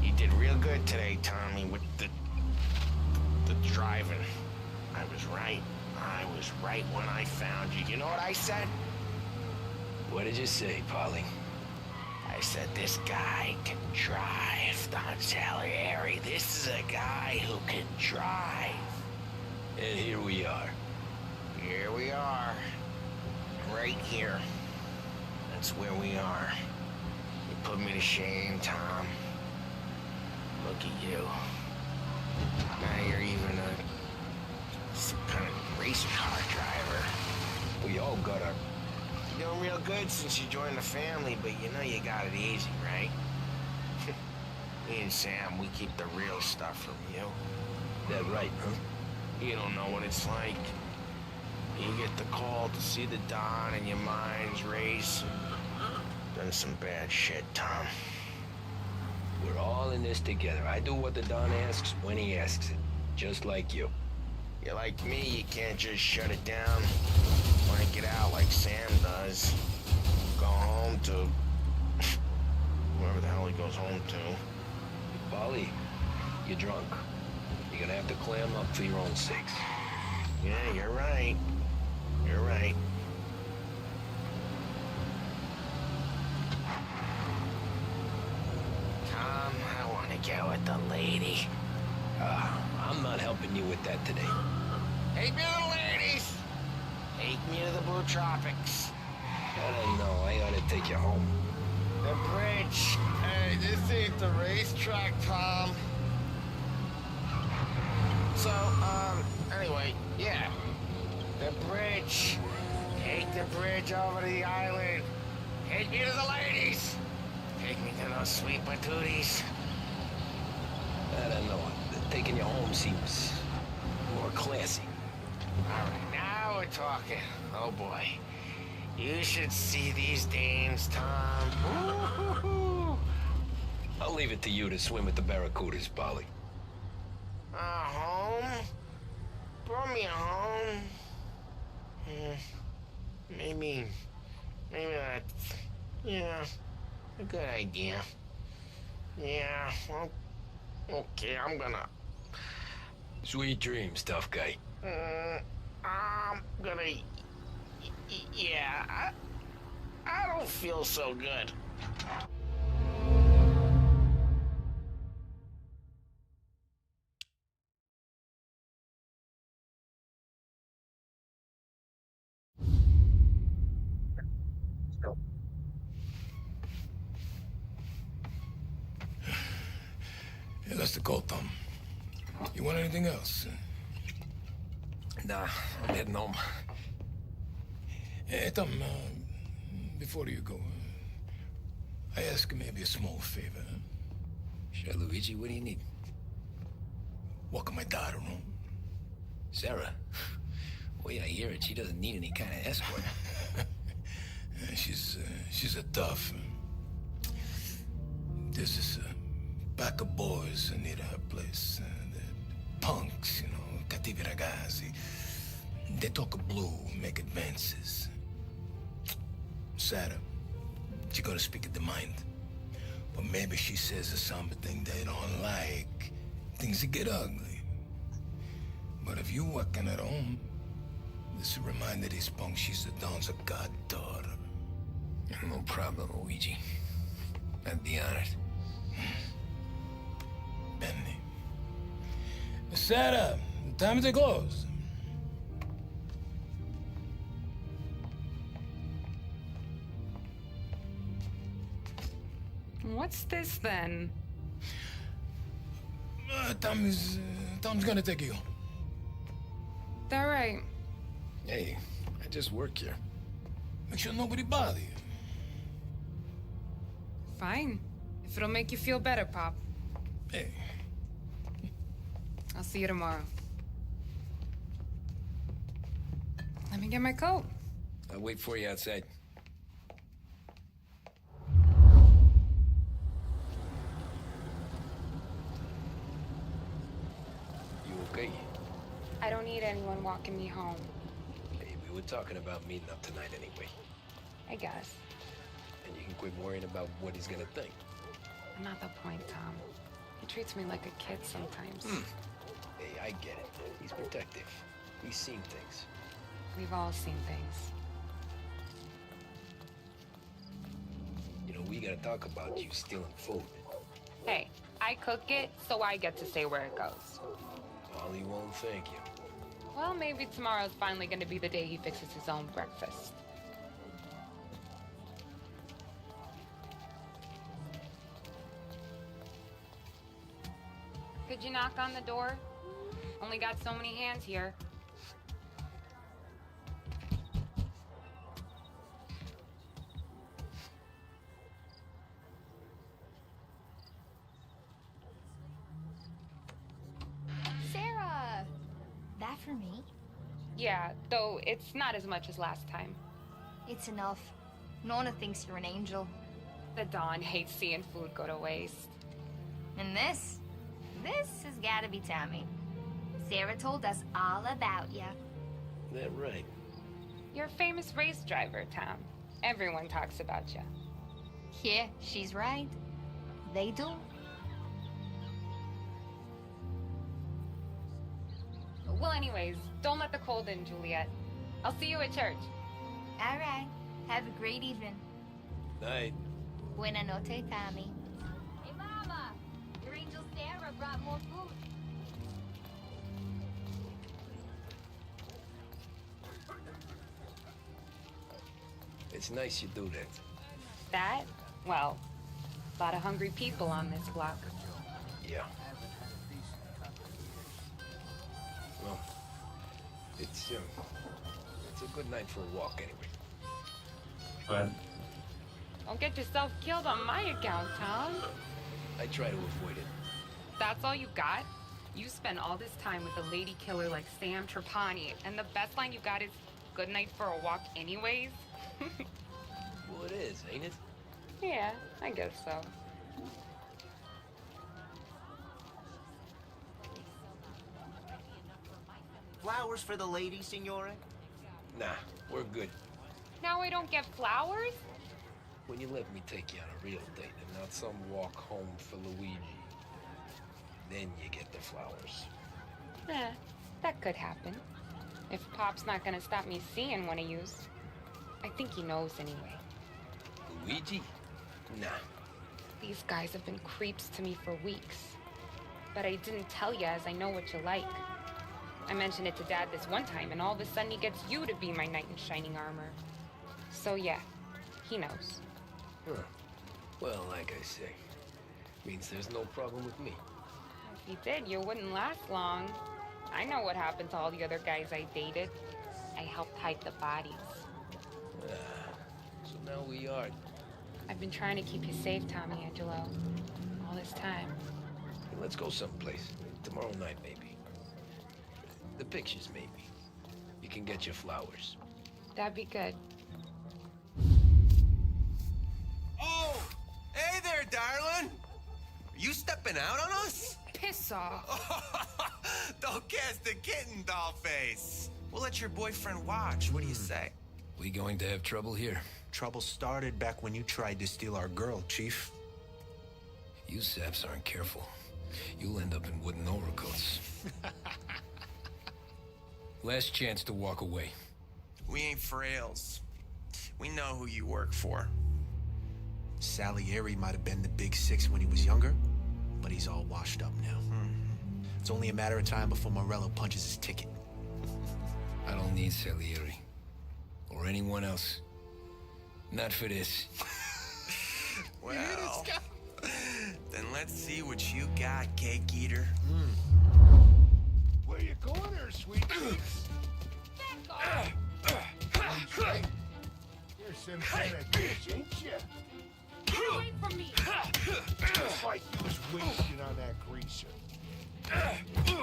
F: You did real good today, Tommy, with the driving. I was right. I was right when I found you. You know what I said?
C: What did you say, Polly?
F: I said, this guy can drive, Don Salieri. This is a guy who can drive.
C: And here we are.
F: Here we are. Right here. That's where we are. You put me to shame, Tom. Look at you. Now you're even some kind of race car driver.
C: We all got our...
F: You're doing real good since you joined the family, but you know you got it easy, right? Me and Sam, we keep the real stuff from you.
C: That right, huh?
F: You don't know what it's like. You get the call to see the Don and your mind's race. Done some bad shit, Tom.
C: We're all in this together. I do what the Don asks when he asks it. Just like you.
F: You're like me, you can't just shut it down. Blank it out like Sam does. Go home to... wherever the hell he goes home to.
C: Polly, you're drunk. You're gonna have to clam up for your own sakes.
F: Yeah, you're right. You're right. Tom, I want to get with the lady.
C: I'm not helping you with that today.
F: Take me to the ladies. Take me to the Blue Tropics.
C: I don't know. I ought to take you home.
F: The bridge. Hey, this ain't the racetrack, Tom. So, anyway, yeah. The bridge. Take the bridge over to the island. Take me to the ladies. Take me to those sweet patooties.
C: I don't know. Taking you home seems more classy.
F: All right, now we're talking. Oh, boy. You should see these dames, Tom. Ooh.
C: I'll leave it to you to swim with the barracudas, Polly.
F: Home? Brought me home. Maybe that's, yeah, a good idea. Yeah, well, okay, I'm gonna...
C: Sweet dreams, tough guy.
F: I'm gonna... Yeah, I don't feel so good.
H: That's the call, Tom. You want anything else?
C: Nah, I'm heading home.
H: Hey, Tom, before you go, I ask maybe a small favor.
C: Sure, Luigi, what do you need?
H: Walk my daughter home.
C: Sarah? Way I hear it, she doesn't need any kind of escort.
H: She's a tough. There's this pack of boys near her place. The punks, cattivi ragazzi. They talk blue, make advances. Sarah, she gonna speak at the mind. But maybe she says something they don't like. Things that get ugly. But if you walking at home, this will remind these punks she's the Don's goddaughter.
C: No problem, Luigi. I'd be honored.
H: Benny. Sarah, time to close.
Q: What's this then?
H: Tom's gonna take you.
Q: All right.
C: Hey, I just work here.
H: Make sure nobody bother you.
Q: Fine. If it'll make you feel better, Pop.
H: Hey.
Q: I'll see you tomorrow. Let me get my coat.
C: I'll wait for you outside. You okay?
Q: I don't need anyone walking me home.
C: Hey, we were talking about meeting up tonight anyway.
Q: I guess.
C: And you can quit worrying about what he's gonna think.
Q: Not the point, Tom. He treats me like a kid sometimes.
C: Hey, I get it. He's protective. He's seen things.
Q: We've all seen things.
C: You know, we gotta talk about you stealing food.
Q: Hey, I cook it, so I get to say where it goes.
C: Ollie won't thank you.
Q: Well, maybe tomorrow's finally gonna be the day he fixes his own breakfast. Could you knock on the door? Only got so many hands here.
O: Sarah! That for me?
Q: Yeah, though it's not as much as last time.
O: It's enough. Nona thinks you're an angel.
Q: The Don hates seeing food go to waste.
O: And this has gotta be Tommy. Sarah told us all about you.
C: That right?
Q: You're a famous race driver, Tom. Everyone talks about you.
O: Yeah, she's right. They do.
Q: Well, anyways, don't let the cold in, Juliet. I'll see you at church.
O: All right. Have a great evening.
C: Night.
O: Buena noche, Tommy. Hey, Mama! Your angel Sarah brought more food.
C: It's nice you do that.
Q: That? Well, a lot of hungry people on this block.
C: Yeah. Well, it's a good night for a walk anyway.
A: But
Q: Don't get yourself killed on my account, Tom.
C: I try to avoid it.
Q: That's all you got? You spend all this time with a lady killer like Sam Trapani, and the best line you got is, "Good night for a walk anyways"?
C: Well, it is, ain't it?
Q: Yeah, I guess so.
W: Flowers for the lady, Signore?
C: Nah, we're good.
Q: Now I don't get flowers?
C: When you let me take you on a real date and not some walk home for Luigi, then you get the flowers.
Q: That could happen. If Pop's not gonna stop me seeing one of yous. I think he knows anyway.
C: Luigi? Nah.
Q: These guys have been creeps to me for weeks. But I didn't tell you as I know what you like. I mentioned it to Dad this one time, and all of a sudden he gets you to be my knight in shining armor. So yeah, he knows.
C: Huh. Well, like I say, means there's no problem with me.
Q: you did, you wouldn't last long. I know what happened to all the other guys I dated. I helped hide the bodies.
C: So now we are.
Q: I've been trying to keep you safe, Tommy Angelo, all this time.
C: Let's go someplace. Tomorrow night, maybe. The pictures, maybe. You can get your flowers.
Q: That'd be good.
B: Oh! Hey there, darling! Are you stepping out on us?
Q: Piss off.
B: Don't cast the kitten, dollface. We'll let your boyfriend watch. What do you say?
C: We going to have trouble here?
R: Trouble started back when you tried to steal our girl, Chief.
C: You saps aren't careful. You'll end up in wooden overcoats. Last chance to walk away.
B: We ain't frails. We know who you work for.
R: Salieri might have been the big six when he was younger, but he's all washed up now. It's only a matter of time before Morello punches his ticket.
C: I don't need Salieri. Or anyone else. Not for this.
B: Well, then let's see what you got, cake eater.
E: Where you going there, sweet cheeks? You're some kind of bitch, ain't you?
P: Get away from me!
E: Just like you was wasting on that greaser.
P: You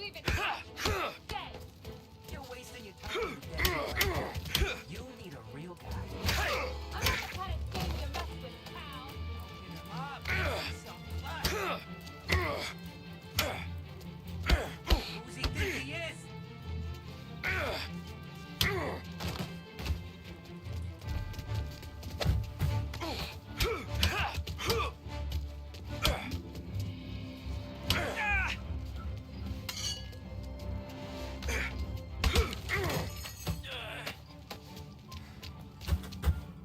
P: even dead. You're wasting your time with that. You need a real guy. I'm not the kind of thing you mess with, pal. Get him up. Some blood. Who's he think he is?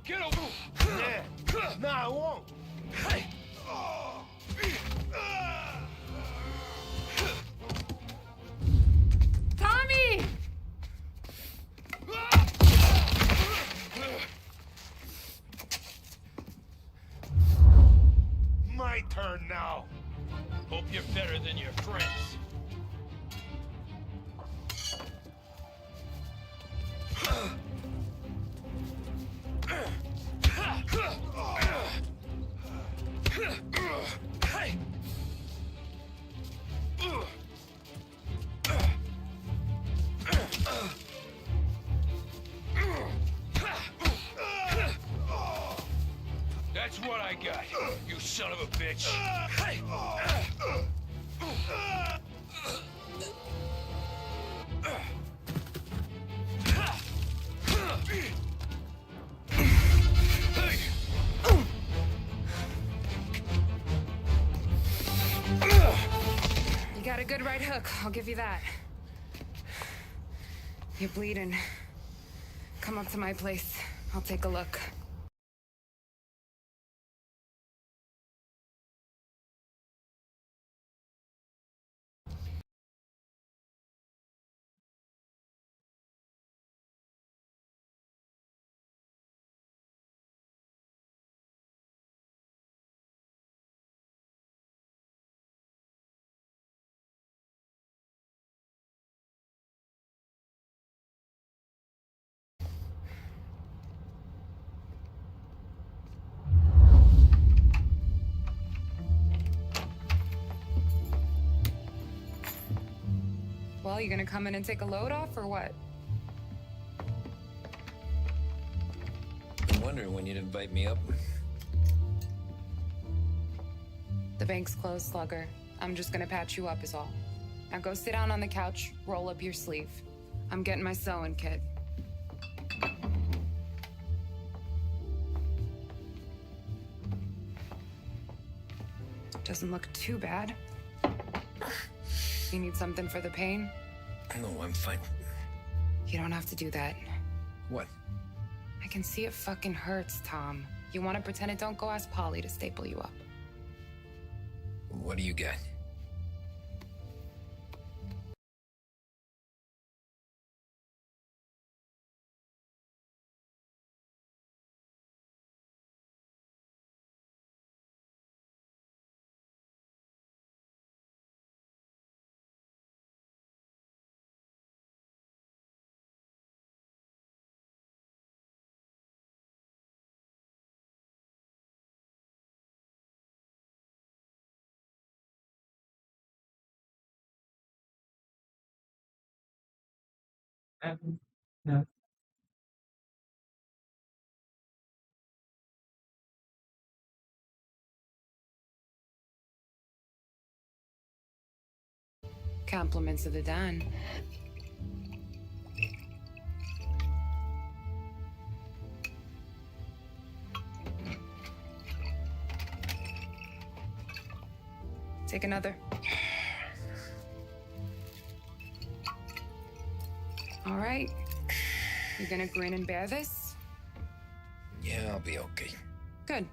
E: Get over! Yeah. No, I won't.
Q: Tommy!
E: My turn now. Hope you're better than your friends.
C: That's what I got, you son of a bitch.
Q: You got a good right hook, I'll give you that. You're bleeding. Come up to my place. I'll take a look. Well, you gonna come in and take a load off, or what?
C: I'm wondering when you'd invite me up.
Q: The bank's closed, Slugger. I'm just gonna patch you up is all. Now go sit down on the couch, roll up your sleeve. I'm getting my sewing kit. Doesn't look too bad. You need something for the pain?
C: No, I'm fine.
Q: You don't have to do that.
C: What?
Q: I can see it fucking hurts, Tom. You want to pretend it don't go ask Polly to staple you up.
C: What do you got?
A: Yeah.
Q: Compliments of the Don. Take another. All right. You gonna grin and bear this?
H: Yeah, I'll be okay.
Q: Good.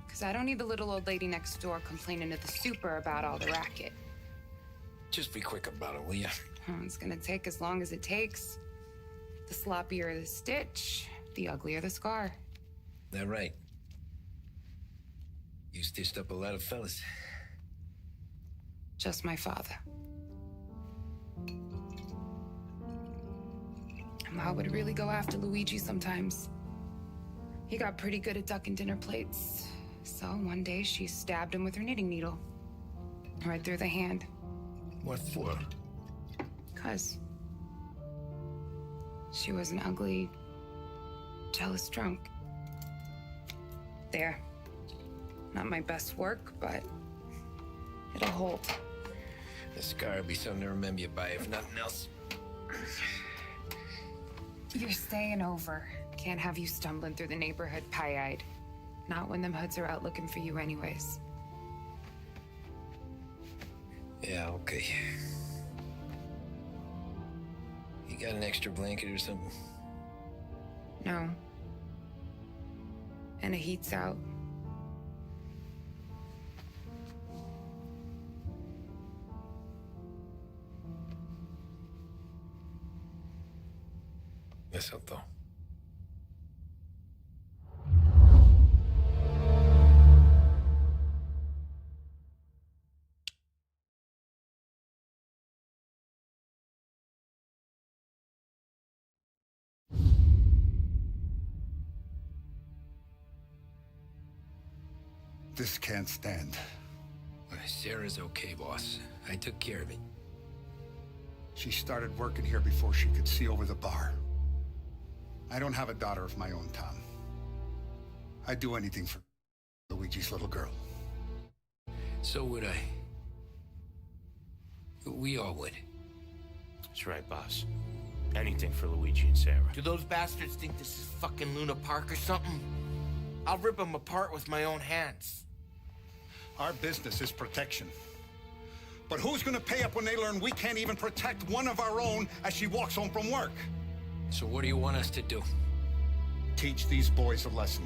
Q: Because I don't need the little old lady next door complaining to the super about all the racket.
H: Just be quick about it, will ya?
Q: It's gonna take as long as it takes. The sloppier the stitch, the uglier the scar.
H: That right? You stitched up a lot of fellas.
Q: Just my father. Ma would really go after Luigi sometimes. He got pretty good at ducking dinner plates. So one day she stabbed him with her knitting needle. Right through the hand.
H: What for?
Q: 'Cause she was an ugly, jealous drunk. There. Not my best work, but it'll hold.
H: The scar will be something to remember you by, if nothing else.
Q: You're staying over. Can't have you stumbling through the neighborhood pie-eyed. Not when them hoods are out looking for you anyways.
H: Yeah, okay. You got an extra blanket or something?
Q: No. And the heat's out.
H: Eso todo.
J: This can't stand.
H: Sarah's okay, boss. I took care of it.
J: She started working here before she could see over the bar. I don't have a daughter of my own, Tom. I'd do anything for Luigi's little girl.
H: So would I. We all would.
I: That's right, boss. Anything for Luigi and Sarah.
F: Do those bastards think this is fucking Luna Park or something? I'll rip them apart with my own hands.
J: Our business is protection. But who's gonna pay up when they learn we can't even protect one of our own as she walks home from work?
H: So what do you want us to do?
J: Teach these boys a lesson.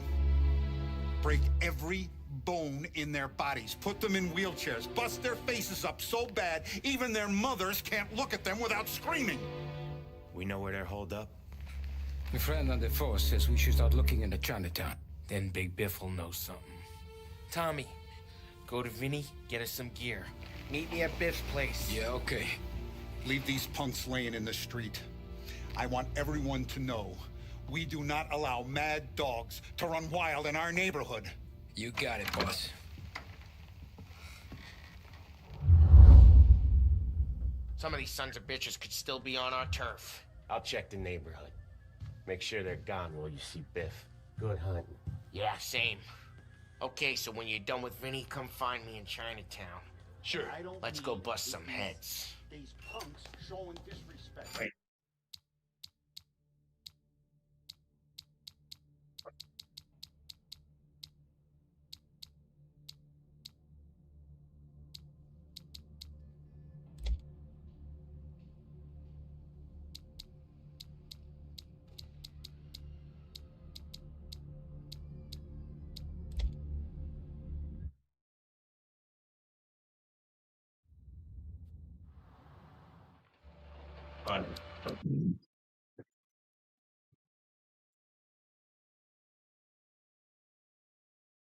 J: Break every bone in their bodies. Put them in wheelchairs. Bust their faces up so bad, even their mothers can't look at them without screaming.
I: We know where they're holed up.
K: My friend on the force says we should start looking into Chinatown.
F: Then Big Biff will know something. Tommy, go to Vinny, get us some gear. Meet me at Biff's place.
H: Yeah, okay.
J: Leave these punks laying in the street. I want everyone to know we do not allow mad dogs to run wild in our neighborhood.
H: You got it, boss.
F: Some of these sons of bitches could still be on our turf.
I: I'll check the neighborhood. Make sure they're gone while you see Biff. Good hunting.
F: Yeah, same. Okay, so when you're done with Vinny, come find me in Chinatown.
I: Sure.
F: Let's go bust some heads.
J: These punks showing disrespect.
A: Fun.